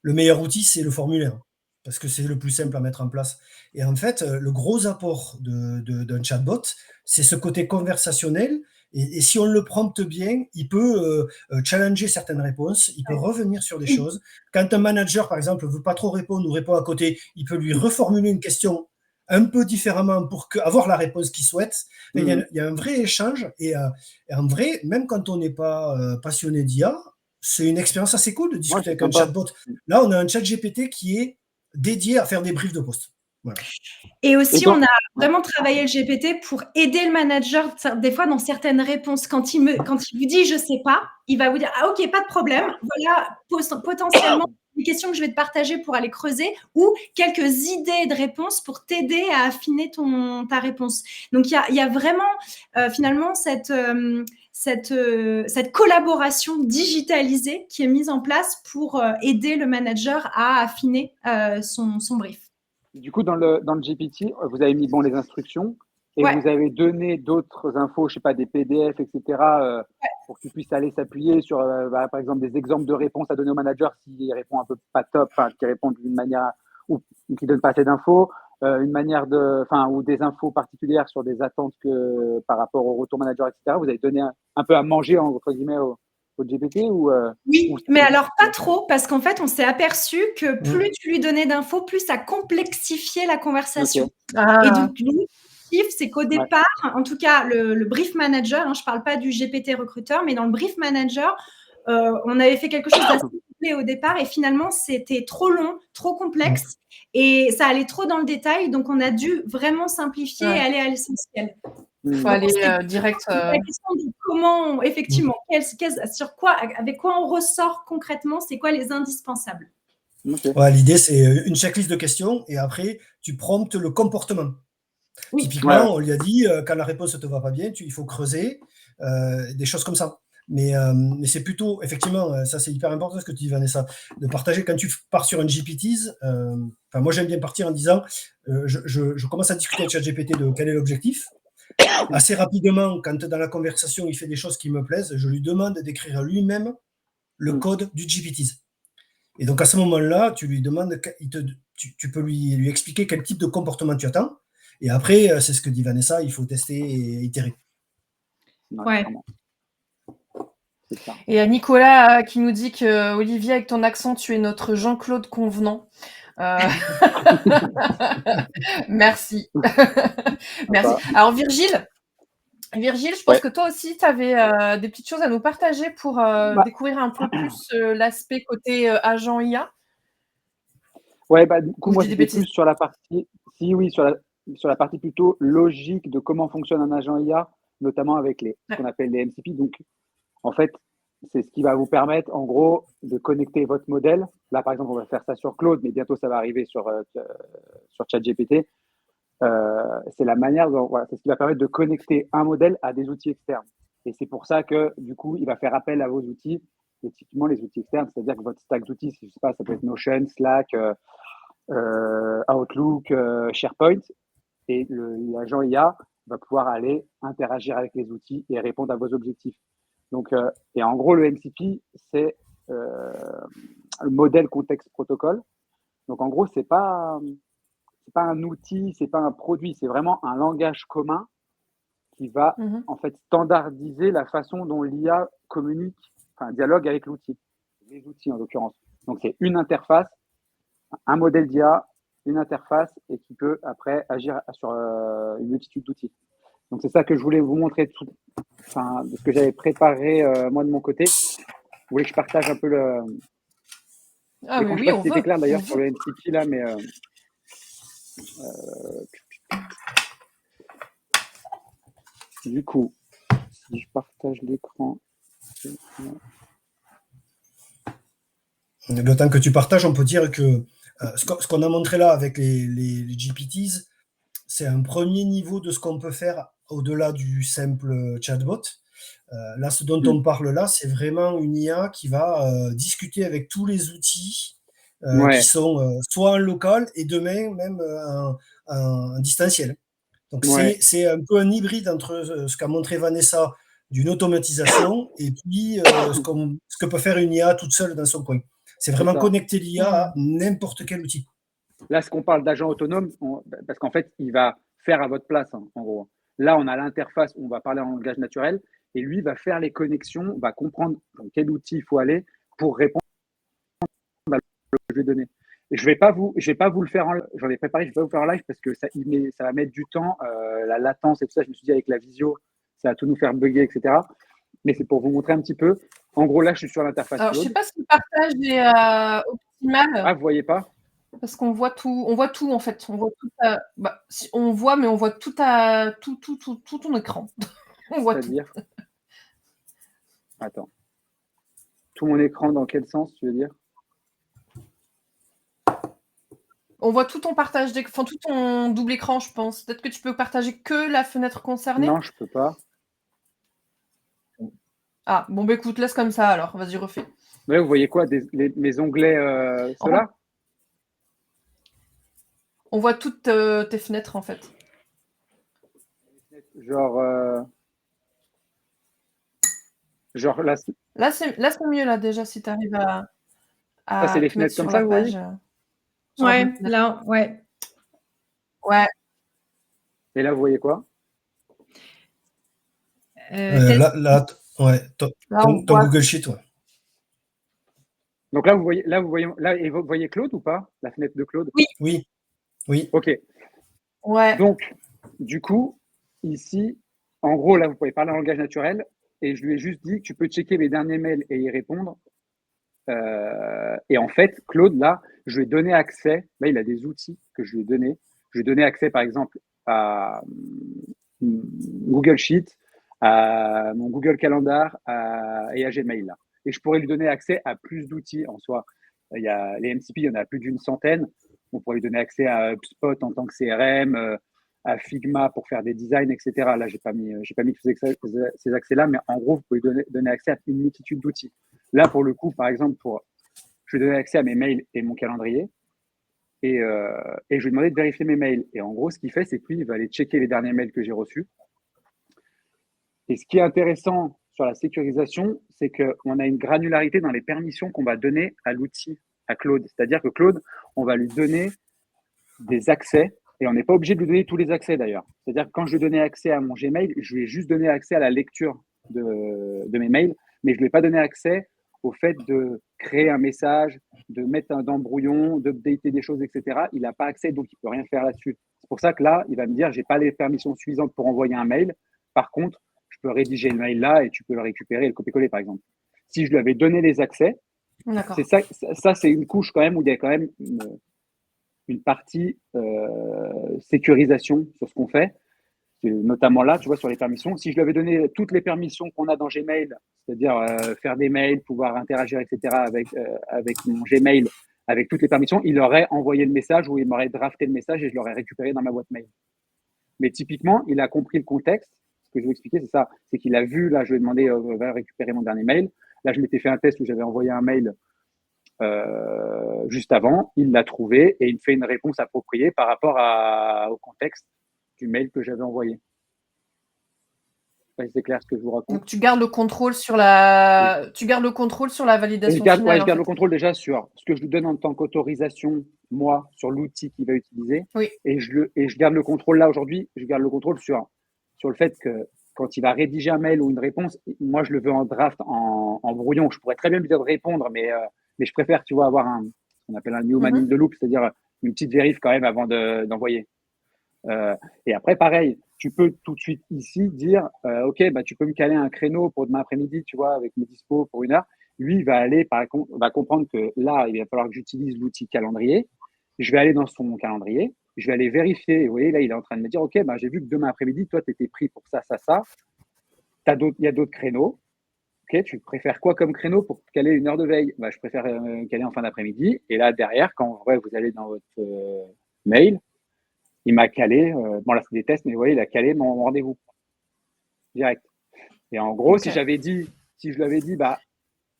le meilleur outil c'est le formulaire parce que c'est le plus simple à mettre en place. Et en fait, le gros apport d'un chatbot, c'est ce côté conversationnel. Et si on le prompte bien, il peut challenger certaines réponses, il peut revenir sur des choses. Quand un manager, par exemple, ne veut pas trop répondre ou répond à côté, il peut lui reformuler une question un peu différemment pour avoir la réponse qu'il souhaite. Il y a un vrai échange et en vrai, même quand on n'est pas passionné d'IA, c'est une expérience assez cool de discuter avec un chatbot. Là, on a un chat GPT qui est dédié à faire des briefs de poste. Voilà. Et aussi, on a vraiment travaillé le GPT pour aider le manager, des fois, dans certaines réponses. Quand il vous dit « je ne sais pas », il va vous dire « ah, ok, pas de problème, voilà potentiellement des questions que je vais te partager pour aller creuser ou quelques idées de réponses pour t'aider à affiner ta réponse ». Donc, il y a vraiment, finalement, cette collaboration digitalisée qui est mise en place pour aider le manager à affiner son brief. Du coup, dans le GPT, vous avez mis les instructions et vous avez donné d'autres infos, je sais pas, des PDF, etc., pour qu'il puisse aller s'appuyer sur, par exemple, des exemples de réponses à donner au manager s'il répond un peu pas top, qu'il répond d'une manière ou qu'il donne pas assez d'infos, une manière ou des infos particulières sur des attentes par rapport au retour manager, etc. Vous avez donné un peu à manger entre guillemets au GPT oui, mais alors pas trop, parce qu'en fait, on s'est aperçu que plus tu lui donnais d'infos, plus ça complexifiait la conversation. Et donc, l'objectif, c'est qu'au départ, en tout cas, le brief manager, je ne parle pas du GPT recruteur, mais dans le brief manager, on avait fait quelque chose d'assez complet au départ et finalement, c'était trop long, trop complexe et ça allait trop dans le détail. Donc, on a dû vraiment simplifier et aller à l'essentiel. Il faut aller direct. La question de comment, effectivement, avec quoi on ressort concrètement, c'est quoi les indispensables. Ouais, l'idée, c'est une checklist de questions et après, tu promptes le comportement. Oui. Typiquement, on lui a dit, quand la réponse ne te va pas bien, il faut creuser, des choses comme ça. Mais c'est plutôt, effectivement, ça c'est hyper important ce que tu dis, Vanessa, de partager quand tu pars sur un GPTs. Moi, j'aime bien partir en disant, je commence à discuter avec ChatGPT de quel est l'objectif. Assez rapidement, quand dans la conversation, il fait des choses qui me plaisent, je lui demande d'écrire lui-même le code du GPTs. Et donc, à ce moment-là, tu lui demandes, tu peux lui expliquer quel type de comportement tu attends. Et après, c'est ce que dit Vanessa, il faut tester et itérer. Ouais. Et il y a Nicolas qui nous dit que Olivier, avec ton accent, tu es notre Jean-Claude Convenant. Merci. Merci. Alors Virgile, je pense que toi aussi, tu avais des petites choses à nous partager pour découvrir un peu plus l'aspect côté agent IA. Ouais, du coup, moi, c'était plus sur la partie, sur la partie plutôt logique de comment fonctionne un agent IA, notamment avec ce qu'on appelle les MCP. Donc, en fait, c'est ce qui va vous permettre, en gros, de connecter votre modèle. Là, par exemple, on va faire ça sur Claude, mais bientôt, ça va arriver sur ChatGPT. C'est la manière, c'est ce qui va permettre de connecter un modèle à des outils externes. Et c'est pour ça que, du coup, il va faire appel à vos outils Et typiquement, les outils externes, c'est-à-dire que votre stack d'outils, je sais pas, ça peut être Notion, Slack, Outlook, SharePoint, et l'agent IA va pouvoir aller interagir avec les outils et répondre à vos objectifs. Donc, et en gros, le MCP, c'est le modèle contexte protocole. Donc, en gros, c'est pas un outil, c'est pas un produit, c'est vraiment un langage commun qui va en fait standardiser la façon dont l'IA communique, enfin dialogue avec l'outil, les outils en l'occurrence. Donc, c'est une interface, un modèle d'IA, une interface et qui peut après agir sur une multitude d'outils. Donc, c'est ça que je voulais vous montrer, de ce que j'avais préparé moi de mon côté. Vous voulez que je partage un peu le. Ah oui, je sais oui, pas on si c'était veut. clair d'ailleurs sur le MCP là, mais. Du coup, si je partage l'écran. Le temps que tu partages, on peut dire que ce qu'on a montré là avec les GPTs, c'est un premier niveau de ce qu'on peut faire au-delà du simple chatbot. Là, ce dont on parle là, c'est vraiment une IA qui va discuter avec tous les outils qui sont soit en local et demain même en distanciel. Donc, c'est un peu un hybride entre ce qu'a montré Vanessa d'une automatisation et puis ce que peut faire une IA toute seule dans son coin. C'est vraiment connecter l'IA à n'importe quel outil. Là, ce qu'on parle d'agent autonome, parce qu'en fait, il va faire à votre place, en gros. Là, on a l'interface où on va parler en langage naturel et lui va faire les connexions, va comprendre dans quel outil il faut aller pour répondre à ce que je vais donner. Et je vais pas vous le faire j'en ai préparé, je vais pas vous faire en live parce que ça va mettre du temps, la latence et tout ça. Je me suis dit avec la visio, ça va tout nous faire bugger, etc. Mais c'est pour vous montrer un petit peu. En gros, là, je suis sur l'interface. Alors, je sais pas si le partage est optimal. Ah, vous voyez pas? Parce qu'on voit tout en fait. On voit tout on voit, mais on voit tout ton écran. On voit tout. Attends. Tout mon écran, dans quel sens, tu veux dire? On voit tout ton partage d'écran, tout ton double écran, je pense. Peut-être que tu peux partager que la fenêtre concernée? Non, je peux pas. Ah, bon, bah écoute, laisse comme ça alors. Vas-y, refais. Ouais, vous voyez quoi? Mes onglets, ceux-là? On voit toutes tes fenêtres, en fait. Genre là. Là, c'est mieux, là, déjà, si tu arrives à Ça, c'est les fenêtres comme ça, vous voyez? Ouais, là, ouais. Ouais. Et là, vous voyez quoi? Là, ouais, ton Google Sheet, ouais. Donc là, vous voyez Claude ou pas? La fenêtre de Claude? Oui. Ok. Ouais. Donc, du coup, ici, en gros, là, vous pouvez parler en langage naturel et je lui ai juste dit que tu peux checker les derniers mails et y répondre. Et en fait, Claude, là, je lui ai donné accès. Là, il a des outils que je lui ai donnés. Je lui ai donné accès, par exemple, à Google Sheet, à mon Google Calendar et à Gmail. Là. Et je pourrais lui donner accès à plus d'outils en soi. Il y a les MCP, il y en a plus d'une centaine. On pourrait lui donner accès à HubSpot en tant que CRM, à Figma pour faire des designs, etc. Là, j'ai pas mis ces accès-là, mais en gros, vous pouvez donner accès à une multitude d'outils. Là, pour le coup, par exemple, je vais donner accès à mes mails et mon calendrier. Et je lui ai demandé de vérifier mes mails. Et en gros, ce qu'il fait, c'est que lui, il va aller checker les derniers mails que j'ai reçus. Et ce qui est intéressant sur la sécurisation, c'est qu'on a une granularité dans les permissions qu'on va donner à l'outil, à Claude. C'est-à-dire que Claude, on va lui donner des accès et on n'est pas obligé de lui donner tous les accès d'ailleurs. C'est-à-dire que quand je lui donnais accès à mon Gmail, je lui ai juste donné accès à la lecture de mes mails, mais je ne lui ai pas donné accès au fait de créer un message, de mettre dans le brouillon, d'updater des choses, etc. Il n'a pas accès, donc il ne peut rien faire là-dessus. C'est pour ça que là, il va me dire, je n'ai pas les permissions suffisantes pour envoyer un mail. Par contre, je peux rédiger le mail là et tu peux le récupérer et le copier-coller, par exemple. Si je lui avais donné les accès, c'est ça, c'est une couche quand même où il y a quand même une partie sécurisation sur ce qu'on fait. Notamment là, tu vois, sur les permissions. Si je lui avais donné toutes les permissions qu'on a dans Gmail, c'est-à-dire faire des mails, pouvoir interagir, etc., avec mon Gmail, avec toutes les permissions, il aurait envoyé le message ou il m'aurait drafté le message et je l'aurais récupéré dans ma boîte mail. Mais typiquement, il a compris le contexte. Ce que je vais expliquer, c'est ça. C'est qu'il a vu, là, je lui ai demandé, va récupérer mon dernier mail. Là, je m'étais fait un test où j'avais envoyé un mail juste avant, il l'a trouvé et il me fait une réponse appropriée par rapport au contexte du mail que j'avais envoyé. C'est clair ce que je vous raconte. Donc tu gardes le contrôle sur la validation finale. Je garde le contrôle déjà sur ce que je lui donne en tant qu'autorisation, moi, sur l'outil qu'il va utiliser. Oui. Et je garde le contrôle là aujourd'hui, je garde le contrôle sur le fait que quand il va rédiger un mail ou une réponse, moi je le veux en draft, en brouillon. Je pourrais très bien lui dire de répondre, mais je préfère, tu vois, avoir ce qu'on appelle un human in the loop, c'est-à-dire une petite vérif quand même avant d'envoyer. Et après, pareil, tu peux tout de suite ici dire, OK, bah, tu peux me caler un créneau pour demain après-midi, tu vois, avec mes dispos pour 1 heure. Lui, il va aller, va comprendre que là, il va falloir que j'utilise l'outil calendrier. Je vais aller dans son calendrier, je vais aller vérifier. Vous voyez, là, il est en train de me dire, OK, bah, j'ai vu que demain après-midi, toi, tu étais pris pour ça, ça, ça. Il y a d'autres créneaux. OK, tu préfères quoi comme créneau pour caler 1 heure de veille? Bah, je préfère caler en fin d'après-midi. Et là, derrière, quand en vrai, vous allez dans votre mail, il m'a calé, bon là c'est des tests, mais vous voyez, il a calé mon rendez-vous direct. Et en gros, si je lui avais dit, bah,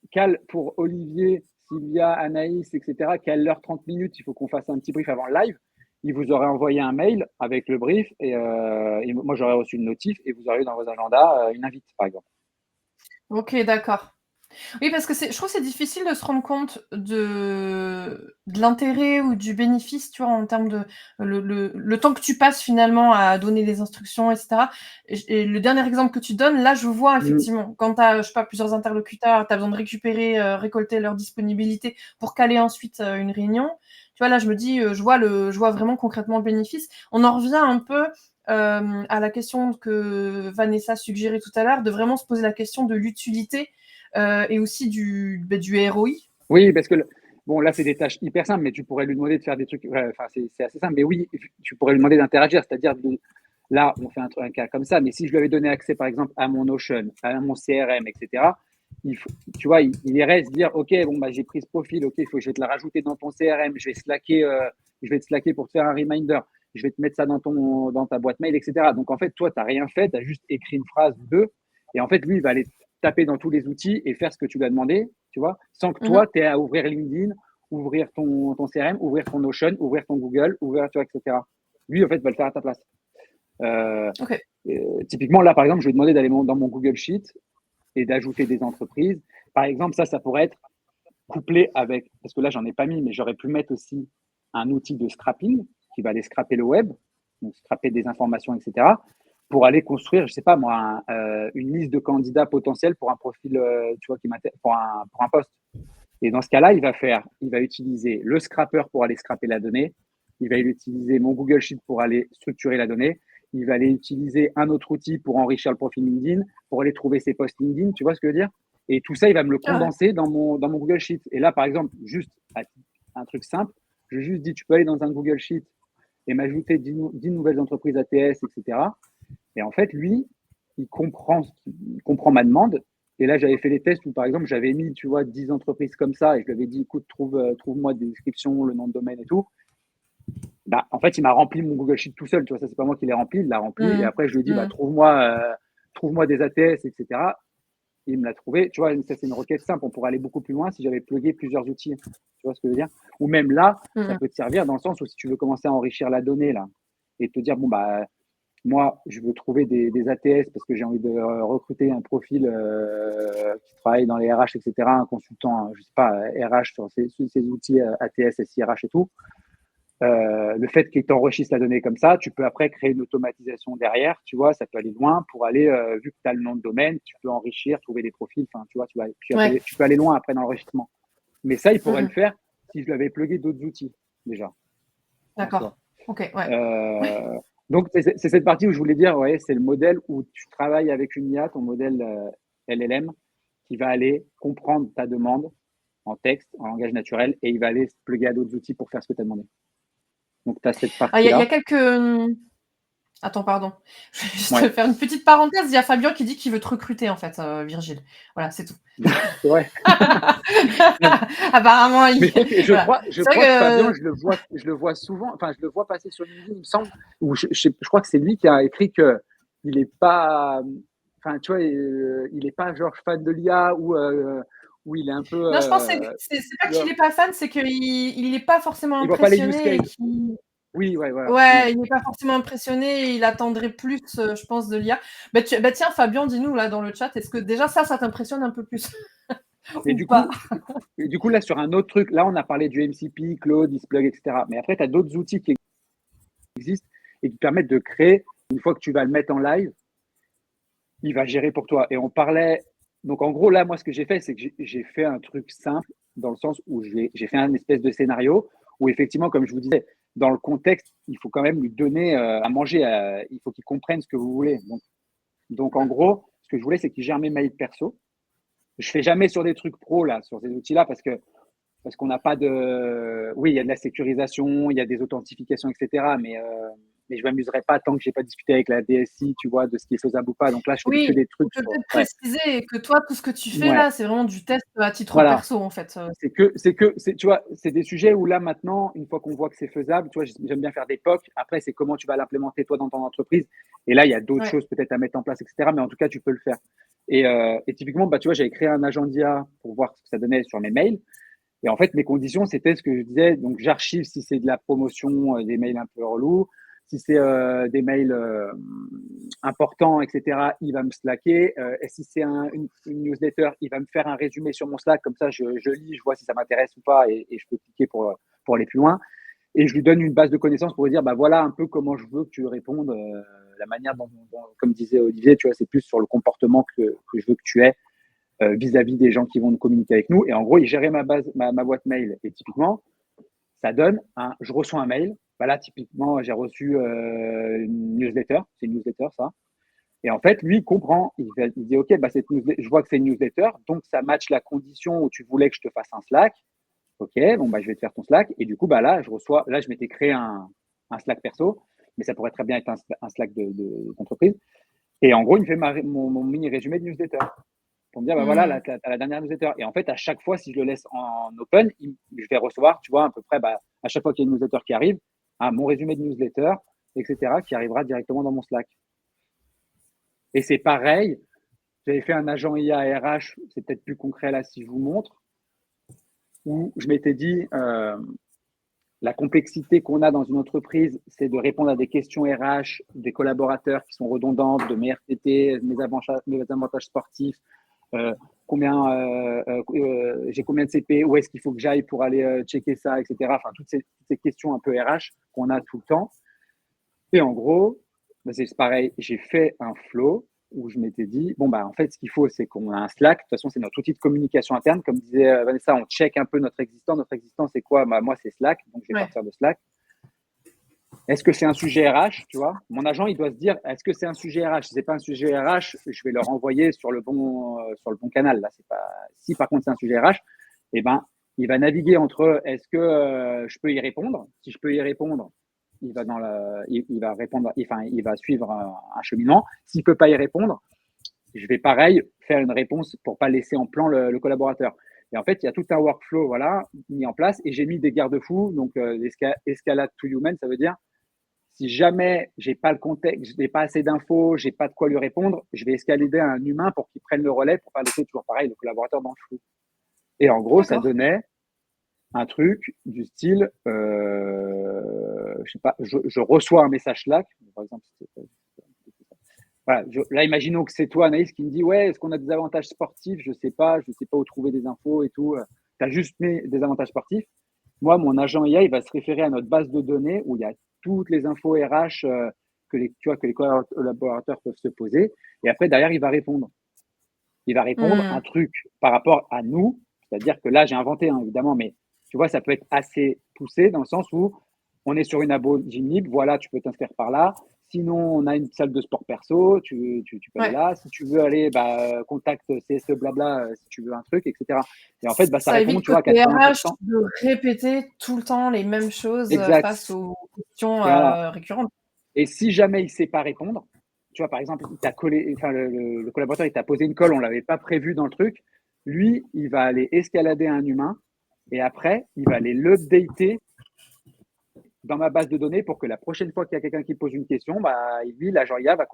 cale pour Olivier, Sylvia, Anaïs, etc., cale l'heure 30 minutes, il faut qu'on fasse un petit brief avant le live, il vous aurait envoyé un mail avec le brief et moi j'aurais reçu une notif et vous auriez eu dans vos agendas une invite, par exemple. Ok, d'accord. Oui, parce que je trouve que c'est difficile de se rendre compte de l'intérêt ou du bénéfice, tu vois, en termes de le temps que tu passes finalement à donner les instructions, etc. Et le dernier exemple que tu donnes, là, je vois effectivement, quand tu as, je sais pas, plusieurs interlocuteurs, tu as besoin de récolter leur disponibilité pour caler ensuite une réunion. Tu vois, là, je me dis, je vois vraiment concrètement le bénéfice. On en revient un peu à la question que Vanessa suggérait tout à l'heure, de vraiment se poser la question de l'utilité et aussi du ROI. Oui, parce que bon, là, c'est des tâches hyper simples, mais tu pourrais lui demander de faire des trucs. Enfin, c'est assez simple, mais oui, tu pourrais lui demander d'interagir, c'est-à-dire là, on fait un cas comme ça, mais si je lui avais donné accès, par exemple, à mon Notion, à mon CRM, etc., tu vois, il irait se dire, OK, bon, bah, j'ai pris ce profil, OK, je vais te la rajouter dans ton CRM, je vais te slacker pour te faire un reminder, je vais te mettre ça dans ta boîte mail, etc. Donc, en fait, toi, tu n'as rien fait, tu as juste écrit une phrase ou deux, et en fait, lui, il va aller taper dans tous les outils et faire ce que tu lui as demandé, tu vois, sans que toi, tu aies à ouvrir LinkedIn, ouvrir ton CRM, ouvrir ton Notion, ouvrir ton Google, ouvrir, tu vois, etc. Lui, en fait, va le faire à ta place. Okay. Typiquement, là, par exemple, je vais demander d'aller dans mon Google Sheet et d'ajouter des entreprises. Par exemple, ça pourrait être couplé avec, parce que là, j'en ai pas mis, mais j'aurais pu mettre aussi un outil de scrapping qui va aller scraper le web, donc scraper des informations, etc., pour aller construire, je sais pas moi, une liste de candidats potentiels pour un profil, tu vois, pour un poste. Et dans ce cas-là, il va utiliser le scrapper pour aller scraper la donnée. Il va utiliser mon Google Sheet pour aller structurer la donnée. Il va aller utiliser un autre outil pour enrichir le profil LinkedIn, pour aller trouver ses posts LinkedIn, tu vois ce que je veux dire? Et tout ça, il va me le condenser dans mon Google Sheet. Et là, par exemple, juste un truc simple, je juste dis, tu peux aller dans un Google Sheet et m'ajouter 10 nouvelles entreprises ATS, etc. Et en fait, lui, il comprend ma demande. Et là, j'avais fait les tests où, par exemple, j'avais mis, tu vois, 10 entreprises comme ça et je lui avais dit, écoute, trouve-moi des descriptions, le nom de domaine et tout. Bah, en fait, il m'a rempli mon Google Sheet tout seul. Tu vois, ça, c'est pas moi qui l'ai rempli, il l'a rempli. Et après, je lui ai dit, bah, trouve-moi des ATS, etc. Et il me l'a trouvé. Tu vois, ça, c'est une requête simple. On pourrait aller beaucoup plus loin si j'avais plugué plusieurs outils. Tu vois ce que je veux dire? Ou même là, ça peut te servir dans le sens où si tu veux commencer à enrichir la donnée, là, et te dire, bon, bah, moi, je veux trouver des ATS parce que j'ai envie de recruter un profil qui travaille dans les RH, etc., un consultant, je sais pas, RH sur ces outils ATS, SIRH et tout. Le fait qu'il t'enrichisse la donnée comme ça, tu peux après créer une automatisation derrière, tu vois, ça peut aller loin pour aller, vu que tu as le nom de domaine, tu peux enrichir, trouver des profils, enfin, tu vois, tu peux aller loin après dans l'enrichissement. Mais ça, il pourrait le faire si je lui avais plugué d'autres outils, déjà. D'accord. Ok, ouais. Donc, c'est cette partie où je voulais dire, ouais, c'est le modèle où tu travailles avec une IA, ton modèle LLM, qui va aller comprendre ta demande en texte, en langage naturel, et il va aller se plugger à d'autres outils pour faire ce que tu as demandé. Donc, tu as cette partie-là. Il y a quelques... Attends, pardon. Je vais juste faire une petite parenthèse. Il y a Fabien qui dit qu'il veut te recruter, en fait, Virgile. Voilà, c'est tout. C'est vrai. Apparemment, je crois que Fabien, je le vois souvent, enfin, je le vois passer sur LinkedIn, il me semble, ou je crois que c'est lui qui a écrit qu'il n'est pas. enfin, tu vois, il n'est pas genre fan de l'IA ou il est un peu. Non, je pense que c'est pas qu'il n'est pas fan, c'est qu'il n'est pas forcément Il voit pas les use impressionné et cases. qu'il. Oui, ouais, voilà. Ouais, il n'est pas forcément impressionné et il attendrait plus, je pense, de l'IA. Bah, tiens, Fabien, dis-nous là dans le chat, est-ce que déjà ça t'impressionne un peu plus Et ou du pas? coup, là, sur un autre truc, là, on a parlé du MCP, Claude, Displug, etc. Mais après, tu as d'autres outils qui existent et qui permettent de créer, une fois que tu vas le mettre en live, il va gérer pour toi. Et on parlait. Donc, en gros, là, moi, ce que j'ai fait, c'est que j'ai fait un truc simple dans le sens où j'ai fait un espèce de scénario où, effectivement, comme je vous disais, dans le contexte, il faut quand même lui donner à manger. Il faut qu'il comprenne ce que vous voulez. Donc, en gros, ce que je voulais, c'est qu'il gère mes mails perso. Je fais jamais sur des trucs pro, là, sur ces outils-là, parce qu'on n'a pas de. Oui, il y a de la sécurisation, il y a des authentifications, etc. Mais je ne m'amuserai pas tant que je n'ai pas discuté avec la DSI, tu vois, de ce qui est faisable ou pas. Donc là, je fais que Oui, des on trucs. peut peut-être Ouais. préciser que toi, tout ce que tu fais Ouais. là, c'est vraiment du test à titre Voilà. perso, en fait. Tu vois, c'est des sujets où là, maintenant, une fois qu'on voit que c'est faisable, tu vois, j'aime bien faire des POC. Après, c'est comment tu vas l'implémenter toi dans ton entreprise. Et là, il y a d'autres choses peut-être à mettre en place, etc. Mais en tout cas, tu peux le faire. Et typiquement, bah, tu vois, j'avais créé un agent d'IA pour voir ce que ça donnait sur mes mails. Et en fait, mes conditions, c'était ce que je disais. Donc, j'archive si c'est de la promotion, des mails un peu relous. Si c'est des mails importants, etc., il va me slacker. Et si c'est une newsletter, il va me faire un résumé sur mon Slack. Comme ça, je lis, je vois si ça m'intéresse ou pas et je peux cliquer pour aller plus loin. Et je lui donne une base de connaissances pour lui dire, bah voilà un peu comment je veux que tu répondes, la manière dont, comme disait Olivier, tu vois, c'est plus sur le comportement que je veux que tu aies vis-à-vis des gens qui vont nous communiquer avec nous. Et en gros, il gérait ma boîte mail. Et typiquement, ça donne je reçois un mail. Bah là, typiquement, j'ai reçu une newsletter. C'est une newsletter, ça. Et en fait, lui, il comprend. Il dit, OK, bah, je vois que c'est une newsletter. Donc, ça match la condition où tu voulais que je te fasse un Slack. OK, bon, bah, je vais te faire ton Slack. Et du coup, bah, là, je m'étais créé un Slack perso. Mais ça pourrait très bien être un Slack d'entreprise. Et en gros, il me fait mon mini résumé de newsletter. Pour me dire, bah voilà, tu as la dernière newsletter. Et en fait, à chaque fois, si je le laisse en open, je vais recevoir, tu vois, à peu près, bah, à chaque fois qu'il y a une newsletter qui arrive, mon résumé de newsletter, etc., qui arrivera directement dans mon Slack. Et c'est pareil, j'avais fait un agent IA RH, c'est peut-être plus concret là si je vous montre, où je m'étais dit, la complexité qu'on a dans une entreprise, c'est de répondre à des questions RH des collaborateurs qui sont redondantes, de mes RTT, mes avantages sportifs, j'ai combien de CP, où est-ce qu'il faut que j'aille pour aller checker ça, etc. Enfin, toutes ces questions un peu RH qu'on a tout le temps. Et en gros, bah, c'est pareil, j'ai fait un flow où je m'étais dit, bon, bah, en fait, ce qu'il faut, c'est qu'on a un Slack. De toute façon, c'est notre outil de communication interne. Comme disait Vanessa, on check un peu notre existant. Notre existant, c'est quoi? Bah, moi, c'est Slack. Donc, je vais partir de Slack. Est-ce que c'est un sujet RH, tu vois? Mon agent, il doit se dire, est-ce que c'est un sujet RH? Si c'est pas un sujet RH, je vais le renvoyer sur le bon canal. Là, c'est pas. Si par contre c'est un sujet RH, eh ben, il va naviguer entre est-ce que je peux y répondre? Si je peux y répondre, il va il va répondre, enfin, il va suivre un cheminement. S'il peut pas y répondre, je vais pareil faire une réponse pour pas laisser en plan le collaborateur. Et en fait, il y a tout un workflow, voilà, mis en place et j'ai mis des garde-fous. Donc, escalade to human, ça veut dire si jamais j'ai pas le contexte, je n'ai pas assez d'infos, j'ai pas de quoi lui répondre, je vais escalader un humain pour qu'il prenne le relais pour pas laisser toujours pareil le collaborateur dans le flou. Et en gros, ça donnait un truc du style, je sais pas, je reçois un message Slack, par exemple. Voilà, là, imaginons que c'est toi, Anaïs, qui me dit ouais, est-ce qu'on a des avantages sportifs? Je sais pas où trouver des infos et tout. Tu as juste mis des avantages sportifs. Moi, mon agent IA, il va se référer à notre base de données où il y a toutes les infos RH que les collaborateurs peuvent se poser. Et après, derrière, il va répondre. Il va répondre un truc par rapport à nous. C'est-à-dire que là, j'ai inventé, hein, évidemment, mais tu vois, ça peut être assez poussé dans le sens où on est sur une abo Gymlib. Voilà, tu peux t'inscrire par là. Sinon, on a une salle de sport perso, tu peux aller là. Si tu veux aller, bah, contacte CSE blabla si tu veux un truc, etc. Et en fait, bah, ça répond, évite tu vois, à 80%. RH de répéter tout le temps les mêmes choses face aux questions récurrentes. Et si jamais il ne sait pas répondre, tu vois, par exemple, il t'a collé, enfin, le collaborateur, il t'a posé une colle, on ne l'avait pas prévu dans le truc. Lui, il va aller escalader un humain et après, il va aller l'updater dans ma base de données pour que la prochaine fois qu'il y a quelqu'un qui pose une question, bah, lui, l'agent IA va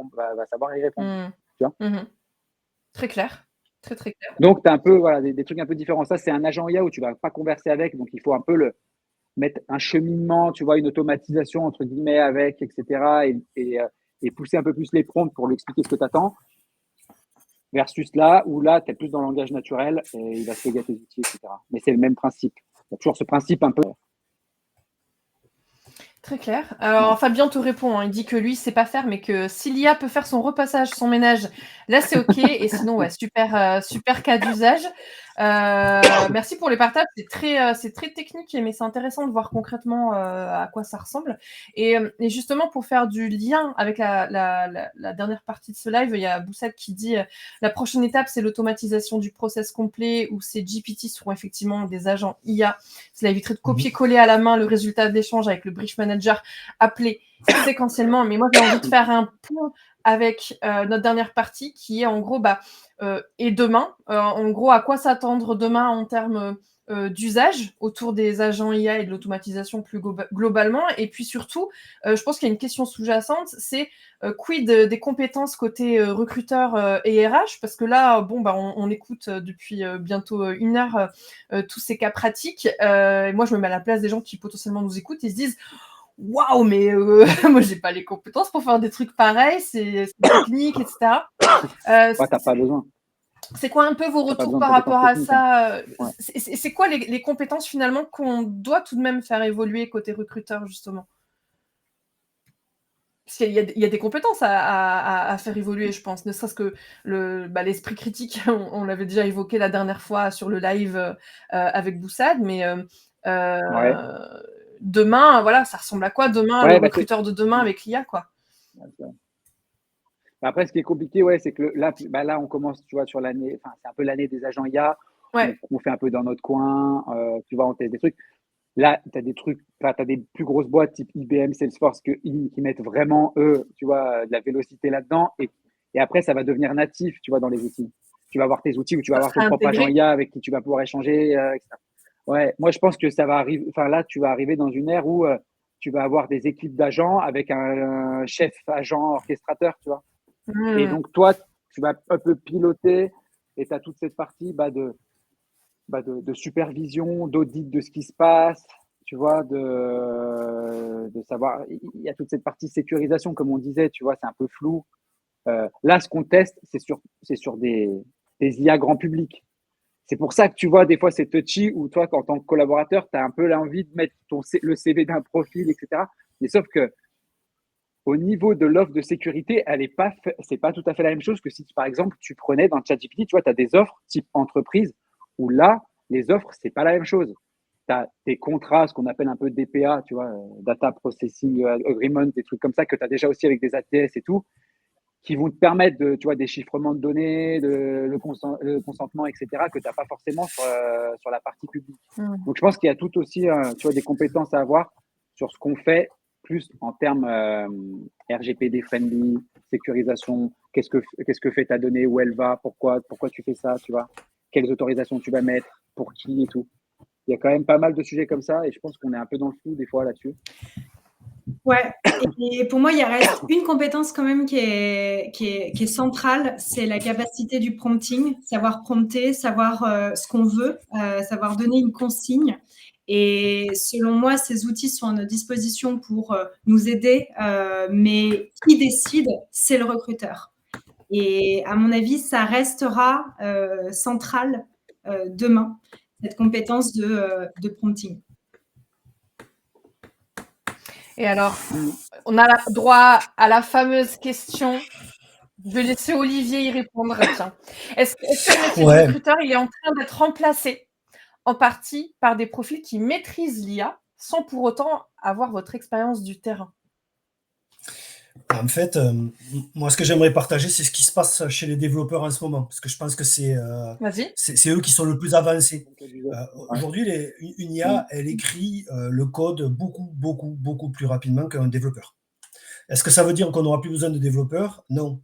savoir y répondre. Tu vois Très clair. Très, très clair. Donc, tu as un peu voilà, des trucs un peu différents. Ça, c'est un agent IA où tu vas pas converser avec, donc il faut un peu mettre un cheminement, tu vois, une automatisation entre guillemets avec, etc. Et pousser un peu plus les prompts pour lui expliquer ce que tu attends. Versus là, où là, tu es plus dans le langage naturel et il va se gâter tes outils, etc. Mais c'est le même principe. Il y a toujours ce principe un peu. Très clair. Alors, Fabien te répond, hein, il dit que lui, il sait pas faire, mais que si l'IA peut faire son repassage, son ménage, là, c'est OK. Et sinon, ouais, super cas d'usage. Merci pour les partages. C'est très technique, mais c'est intéressant de voir concrètement à quoi ça ressemble. Et justement, pour faire du lien avec la dernière partie de ce live, il y a Boussad qui dit la prochaine étape, c'est l'automatisation du process complet où ces GPT seront effectivement des agents IA. Cela éviterait de copier-coller à la main le résultat d'échange avec le Bridge Manager appelé séquentiellement. Mais moi, j'ai envie de faire un pont avec notre dernière partie qui est en gros, et demain, en gros, à quoi s'attendre demain en termes d'usage autour des agents IA et de l'automatisation plus globalement. Et puis surtout, je pense qu'il y a une question sous-jacente, c'est quid des compétences côté recruteur et RH, parce que là, on écoute depuis bientôt 1 heure tous ces cas pratiques. Et moi, je me mets à la place des gens qui potentiellement nous écoutent et se disent waouh, mais moi, j'ai pas les compétences pour faire des trucs pareils, c'est technique, etc. Ouais, t'as pas besoin. C'est quoi un peu vos retours par rapport à ça? Ouais. C'est quoi les compétences finalement qu'on doit tout de même faire évoluer côté recruteur, justement? Parce qu'il y a des compétences à faire évoluer, je pense. Ne serait-ce que l'esprit critique, on l'avait déjà évoqué la dernière fois sur le live avec Boussad, mais demain, voilà, ça ressemble à quoi demain, le recruteur de demain avec l'IA, quoi? Après, ce qui est compliqué, c'est que là, on commence, tu vois, sur l'année, enfin, c'est un peu l'année des agents IA. Ouais. On fait un peu dans notre coin, tu vois, on teste des trucs. Là, tu as des trucs, tu as des plus grosses boîtes type IBM, Salesforce, qui mettent vraiment, eux, tu vois, de la vélocité là-dedans. Et après, ça va devenir natif, tu vois, dans les outils. Tu vas avoir tes outils où tu vas avoir ton propre agent IA avec qui tu vas pouvoir échanger, etc. Ouais, moi, je pense que ça va arriver. Enfin, là, tu vas arriver dans une ère où tu vas avoir des équipes d'agents avec un chef agent orchestrateur, tu vois. Et donc, toi, tu vas un peu piloter et tu as toute cette partie de supervision, d'audit de ce qui se passe, tu vois, de savoir. Il y a toute cette partie sécurisation, comme on disait, tu vois, c'est un peu flou. Là, ce qu'on teste, c'est sur des IA grand public. C'est pour ça que tu vois, des fois, c'est touchy où toi, en tant que collaborateur, tu as un peu l'envie de mettre le CV d'un profil, etc. Mais sauf que au niveau de l'offre de sécurité, c'est pas tout à fait la même chose que si, par exemple, tu prenais dans ChatGPT, tu vois, tu as des offres type entreprise où là, les offres, c'est pas la même chose. Tu as des contrats, ce qu'on appelle un peu DPA, tu vois, Data Processing Agreement, des trucs comme ça que tu as déjà aussi avec des ATS et tout, qui vont te permettre tu vois, des chiffrements de données, le consentement, etc., que tu n'as pas forcément sur la partie publique. Donc, je pense qu'il y a tout aussi, tu vois, des compétences à avoir sur ce qu'on fait, plus en termes RGPD friendly, sécurisation, qu'est-ce que fait ta donnée, où elle va, pourquoi tu fais ça, tu vois, quelles autorisations tu vas mettre, pour qui et tout. Il y a quand même pas mal de sujets comme ça et je pense qu'on est un peu dans le flou des fois là-dessus. Ouais, et pour moi, il reste une compétence quand même qui est centrale, c'est la capacité du prompting, savoir prompter, savoir ce qu'on veut, savoir donner une consigne. Et selon moi, ces outils sont à notre disposition pour nous aider, mais qui décide, c'est le recruteur. Et à mon avis, ça restera central demain, cette compétence de prompting. Et alors, on a droit à la fameuse question. Je vais laisser Olivier y répondre. Tiens. Est-ce que le métier de recruteur, il est en train d'être remplacé en partie par des profils qui maîtrisent l'IA sans pour autant avoir votre expérience du terrain? En fait, moi, ce que j'aimerais partager, c'est ce qui se passe chez les développeurs en ce moment, parce que je pense que c'est eux qui sont le plus avancés. Aujourd'hui, une IA, elle écrit le code beaucoup plus rapidement qu'un développeur. Est-ce que ça veut dire qu'on n'aura plus besoin de développeurs? Non.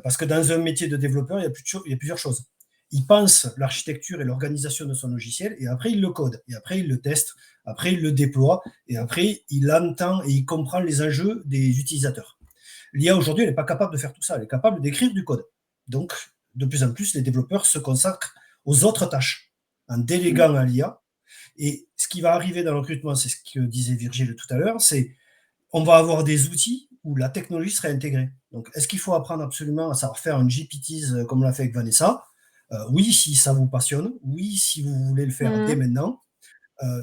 Parce que dans un métier de développeur, il y a plusieurs choses. Il pense l'architecture et l'organisation de son logiciel, et après, il le code, et après, il le teste, après, il le déploie, et après, il entend et il comprend les enjeux des utilisateurs. L'IA, aujourd'hui, elle n'est pas capable de faire tout ça. Elle est capable d'écrire du code. Donc, de plus en plus, les développeurs se consacrent aux autres tâches en déléguant à l'IA. Et ce qui va arriver dans le recrutement, c'est ce que disait Virgile tout à l'heure, c'est on va avoir des outils où la technologie sera intégrée. Donc, est-ce qu'il faut apprendre absolument à savoir faire un GPTs comme on l'a fait avec Vanessa? Oui, si ça vous passionne. Oui, si vous voulez le faire dès maintenant.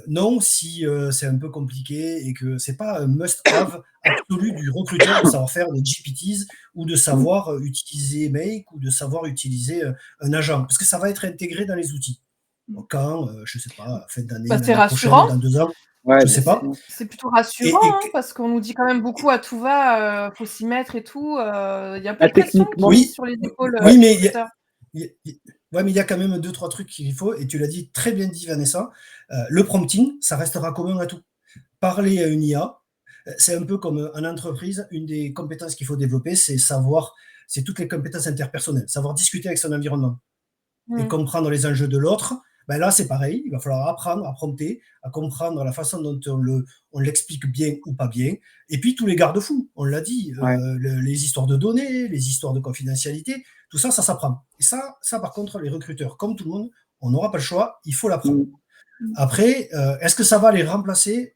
Non, si c'est un peu compliqué et que c'est pas un must-have absolu du recruteur de savoir faire des GPTs ou de savoir utiliser Make ou de savoir utiliser un agent, parce que ça va être intégré dans les outils. Donc, quand, je sais pas, fin d'année, c'est l'année prochaine, rassurant. dans 2 ans, Ouais, je sais pas. C'est plutôt rassurant, parce qu'on nous dit quand même beaucoup à tout va, faut s'y mettre et tout. Il y a un peu de pression qui techniquement, est sur les épaules oui, mais des recruteurs. ouais, mais il y a quand même 2-3 trucs qu'il faut, et tu l'as dit très bien dit, Vanessa. Le prompting, ça restera commun à tout. Parler à une IA, c'est un peu comme en entreprise, une des compétences qu'il faut développer, c'est toutes les compétences interpersonnelles, savoir discuter avec son environnement et comprendre les enjeux de l'autre. Ben là, c'est pareil, il va falloir apprendre à prompter, à comprendre la façon dont on l'explique bien ou pas bien. Et puis, tous les garde-fous, on l'a dit, les histoires de données, les histoires de confidentialité, tout ça, ça s'apprend. Et ça, par contre, les recruteurs, comme tout le monde, on n'aura pas le choix, il faut l'apprendre. Après, est-ce que ça va les remplacer?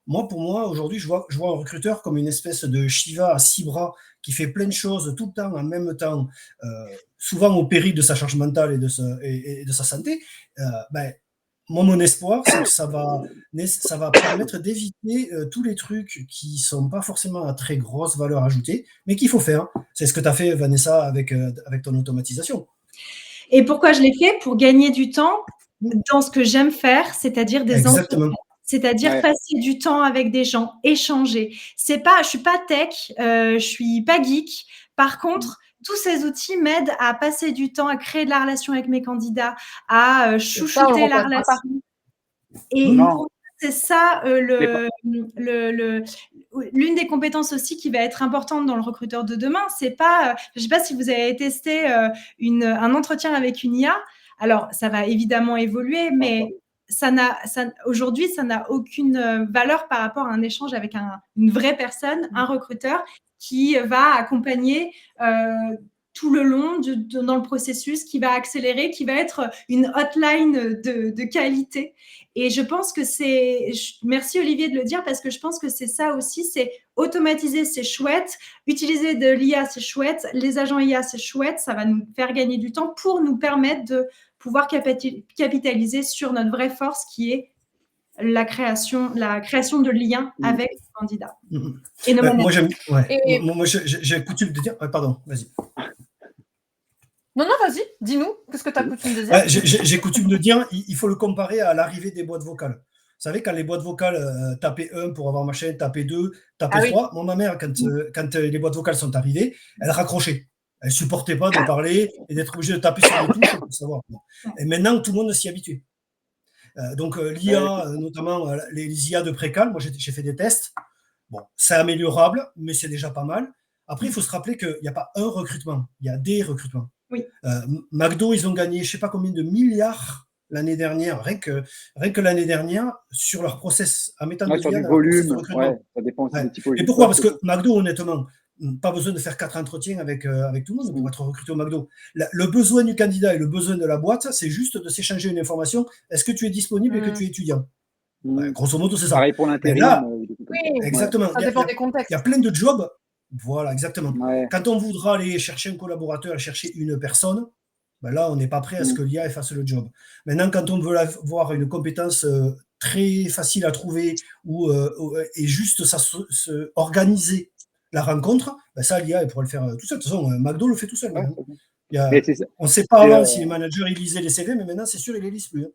Pour moi, aujourd'hui, je vois un recruteur comme une espèce de Shiva à 6 bras qui fait plein de choses tout le temps, en même temps, souvent au péril de sa charge mentale et de sa santé. Mon espoir, c'est que ça va permettre d'éviter tous les trucs qui ne sont pas forcément à très grosse valeur ajoutée, mais qu'il faut faire. C'est ce que tu as fait, Vanessa, avec ton automatisation. Et pourquoi je l'ai fait? Pour gagner du temps dans ce que j'aime faire, c'est-à-dire des entretiens. C'est-à-dire passer du temps avec des gens, échanger. Je suis pas tech, je suis pas geek. Par contre, tous ces outils m'aident à passer du temps, à créer de la relation avec mes candidats, à chouchouter la relation. Et pour moi, c'est ça l'une des compétences aussi qui va être importante dans le recruteur de demain. C'est pas, je sais pas si vous avez testé un entretien avec une IA. Alors, ça va évidemment évoluer, mais aujourd'hui, ça n'a aucune valeur par rapport à un échange avec une vraie personne, un recruteur qui va accompagner tout le long dans le processus, qui va accélérer, qui va être une hotline de qualité. Et je pense que merci Olivier de le dire, parce que je pense que c'est ça aussi, c'est automatiser, c'est chouette, utiliser de l'IA, c'est chouette, les agents IA, c'est chouette, ça va nous faire gagner du temps pour nous permettre de pouvoir capitaliser sur notre vraie force qui est la création de liens avec les candidats. Et moi, j'ai coutume de dire... pardon, vas-y. Non, vas-y, dis-nous, qu'est-ce que tu as coutume de dire? J'ai coutume de dire, il faut le comparer à l'arrivée des boîtes vocales. Vous savez, quand les boîtes vocales, taper 1 pour avoir machin, taper 2, taper 3, moi, ma mère, quand les boîtes vocales sont arrivées, elle raccrochait. Elle ne supportait pas de parler et d'être obligée de taper sur les touches pour savoir. Et maintenant, tout le monde s'y habitue. Donc, l'IA, notamment les IA de précal, moi, j'ai fait des tests. Bon, c'est améliorable, mais c'est déjà pas mal. Après, il faut se rappeler qu'il n'y a pas un recrutement, il y a des recrutements. Oui. McDo, ils ont gagné je ne sais pas combien de milliards l'année dernière, rien que l'année dernière, sur leur process, en mettant de l'IA dans leur process de recrutement. Ça dépend aussi des typologies. Et pourquoi? Parce que McDo, honnêtement, pas besoin de faire 4 entretiens avec tout le monde pour être recruté au McDo. Le besoin du candidat et le besoin de la boîte, c'est juste de s'échanger une information. Est-ce que tu es disponible et que tu es étudiant? Grosso modo, c'est ça. Pareil pour l'intérim. Exactement. Ça dépend des contextes. Il y a plein de jobs. Voilà, exactement. Quand on voudra aller chercher un collaborateur et chercher une personne, là, on n'est pas prêt à ce que l'IA fasse le job. Maintenant, quand on veut avoir une compétence très facile à trouver et juste organiser la rencontre, ça, l'IA, elle pourrait le faire tout seul. De toute façon, McDo le fait tout seul. On ne sait pas avant si les managers ils lisaient les CV, mais maintenant, c'est sûr, ils ne les lisent plus.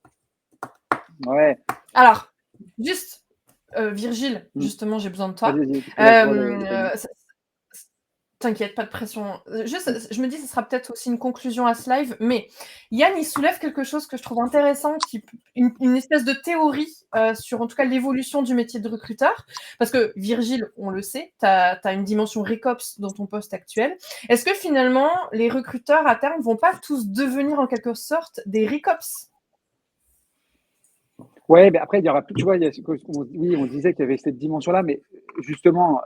Alors, juste, Virgile, justement, j'ai besoin de toi. T'inquiète, pas de pression. Juste, je me dis que ce sera peut-être aussi une conclusion à ce live, mais Yann, il soulève quelque chose que je trouve intéressant, une espèce de théorie sur, en tout cas, l'évolution du métier de recruteur. Parce que, Virgile, on le sait, tu as une dimension RecOps dans ton poste actuel. Est-ce que, finalement, les recruteurs, à terme, vont pas tous devenir, en quelque sorte, des RecOps? Ouais, mais après, il y aura plus, tu vois, on disait qu'il y avait cette dimension-là, mais justement...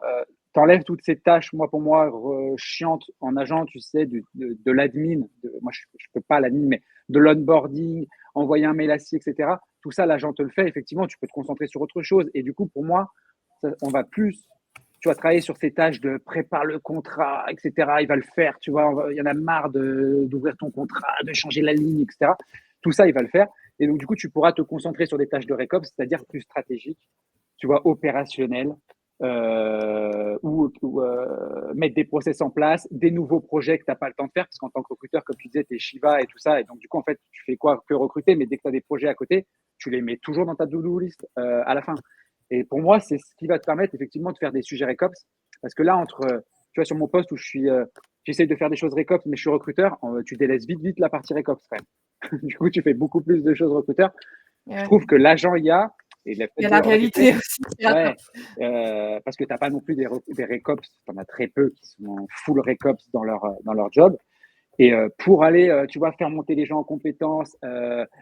t'enlèves toutes ces tâches, pour moi, chiantes en agent, tu sais, de l'admin. Moi, je peux pas l'admin, mais de l'onboarding, envoyer un mail assis, etc. Tout ça, l'agent te le fait. Effectivement, tu peux te concentrer sur autre chose. Et du coup, pour moi, on va plus, tu vas travailler sur ces tâches de prépare le contrat, etc. Il va le faire, tu vois. Il y en a marre d'ouvrir ton contrat, de changer la ligne, etc. Tout ça, il va le faire. Et donc, du coup, tu pourras te concentrer sur des tâches de récop, c'est-à-dire plus stratégiques, tu vois, opérationnelles, ou mettre des process en place, des nouveaux projets que tu n'as pas le temps de faire, parce qu'en tant que recruteur, comme tu disais, tu es Shiva et tout ça, et donc du coup, en fait, tu fais quoi que recruter, mais dès que tu as des projets à côté, tu les mets toujours dans ta to-do list à la fin. Et pour moi, c'est ce qui va te permettre effectivement de faire des sujets récops, parce que là, tu vois, sur mon poste où j'essaie de faire des choses récops, mais je suis recruteur, tu délaisses vite la partie récops quand même. Du coup, tu fais beaucoup plus de choses recruteur. Ouais. Je trouve que l'agent IA, il y a la réalité aussi. Ouais, parce que tu n'as pas non plus des récops, tu en as très peu qui sont en full récops dans leur job. Et pour aller, tu vois, faire monter les gens en compétences,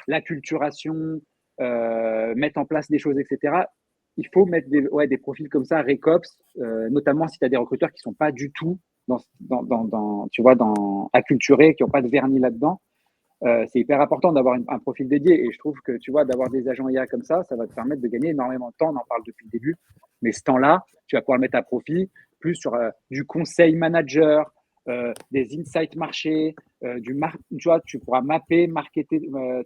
l'acculturation, mettre en place des choses, etc., il faut mettre des profils comme ça, récops, notamment si tu as des recruteurs qui ne sont pas du tout acculturés, qui n'ont pas de vernis là-dedans. C'est hyper important d'avoir un profil dédié, et je trouve que, tu vois, d'avoir des agents IA comme ça va te permettre de gagner énormément de temps. On en parle depuis le début, mais ce temps-là, tu vas pouvoir le mettre à profit plus sur du conseil manager, des insights marchés, tu vois, tu pourras marketer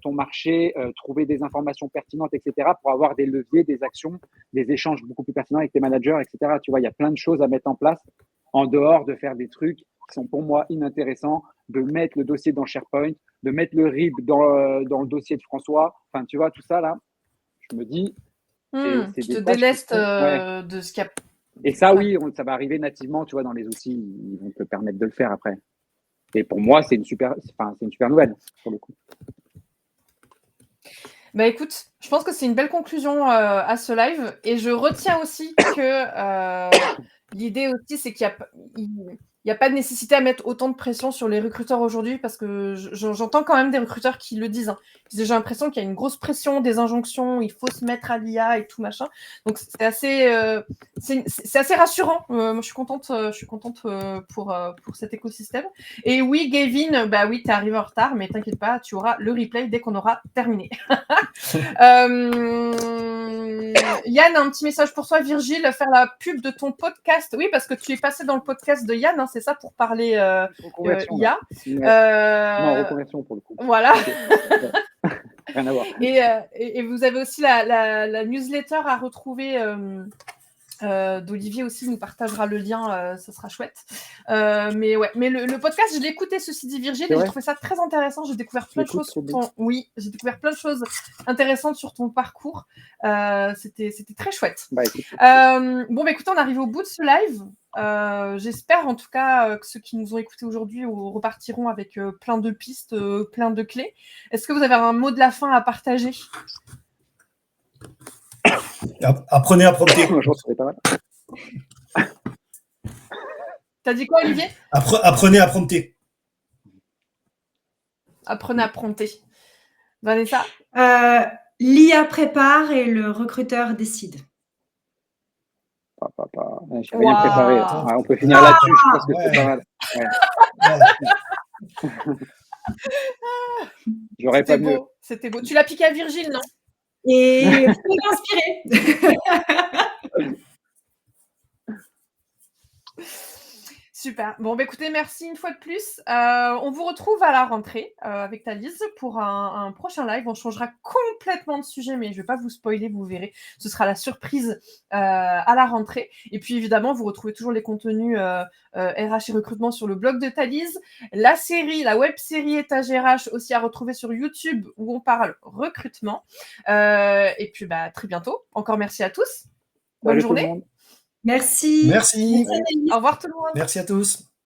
ton marché, trouver des informations pertinentes, etc., pour avoir des leviers, des actions, des échanges beaucoup plus pertinents avec tes managers, etc. Tu vois, il y a plein de choses à mettre en place en dehors de faire des trucs qui sont pour moi inintéressants, de mettre le dossier dans SharePoint, de mettre le RIB dans le dossier de François. Enfin, tu vois, tout ça, là, je me dis… Tu te délestes de ce qu'il y a. Et ça, oui, ça va arriver nativement, tu vois, dans les outils. Ils vont te permettre de le faire après. Et pour moi, c'est une super nouvelle, pour le coup. Bah écoute, je pense que c'est une belle conclusion à ce live. Et je retiens aussi que l'idée aussi, c'est qu'il n'y a pas de nécessité à mettre autant de pression sur les recruteurs aujourd'hui, parce que j'entends quand même des recruteurs qui le disent. J'ai l'impression qu'il y a une grosse pression, des injonctions, il faut se mettre à l'IA et tout machin. Donc c'est assez rassurant. Moi, je suis contente pour cet écosystème. Et oui, Gavin, bah oui, t'es arrivé en retard, mais t'inquiète pas, tu auras le replay dès qu'on aura terminé. Yann, un petit message pour toi, Virgile, faire la pub de ton podcast. Oui, parce que tu es passé dans le podcast de Yann, c'est ça, pour parler IA. Non, reconversion pour le coup. Voilà. Rien à voir. Et vous avez aussi la newsletter à retrouver. D'Olivier aussi, il nous partagera le lien, ça sera chouette. Mais le podcast, je l'ai écouté, ceci dit, Virgile, et j'ai trouvé ça très intéressant. J'ai découvert plein de choses j'ai découvère plein de choses intéressantes sur ton parcours. C'était très chouette. Écoutez, on arrive au bout de ce live. J'espère en tout cas que ceux qui nous ont écoutés aujourd'hui repartiront avec plein de pistes, plein de clés. Est-ce que vous avez un mot de la fin à partager ? Apprenez à prompter. T'as dit quoi, Olivier ? Apprenez à prompter. Apprenez à prompter. Vanessa ? L'IA prépare et le recruteur décide. J'ai rien préparé. On peut finir là-dessus, je pense que c'est pas mal. J'aurais pas mieux. C'était beau. Tu l'as piqué à Virgile, non ? Et faut m'inspirer. Super. Bon, écoutez, merci une fois de plus. On vous retrouve à la rentrée avec Thalys pour un prochain live. On changera complètement de sujet, mais je ne vais pas vous spoiler, vous verrez. Ce sera la surprise à la rentrée. Et puis, évidemment, vous retrouvez toujours les contenus RH et recrutement sur le blog de Thalys. La web-série Étage RH aussi à retrouver sur YouTube où on parle recrutement. Et puis, très bientôt. Encore merci à tous. Bonne journée. Merci. Merci. Au revoir tout le monde. Merci à tous.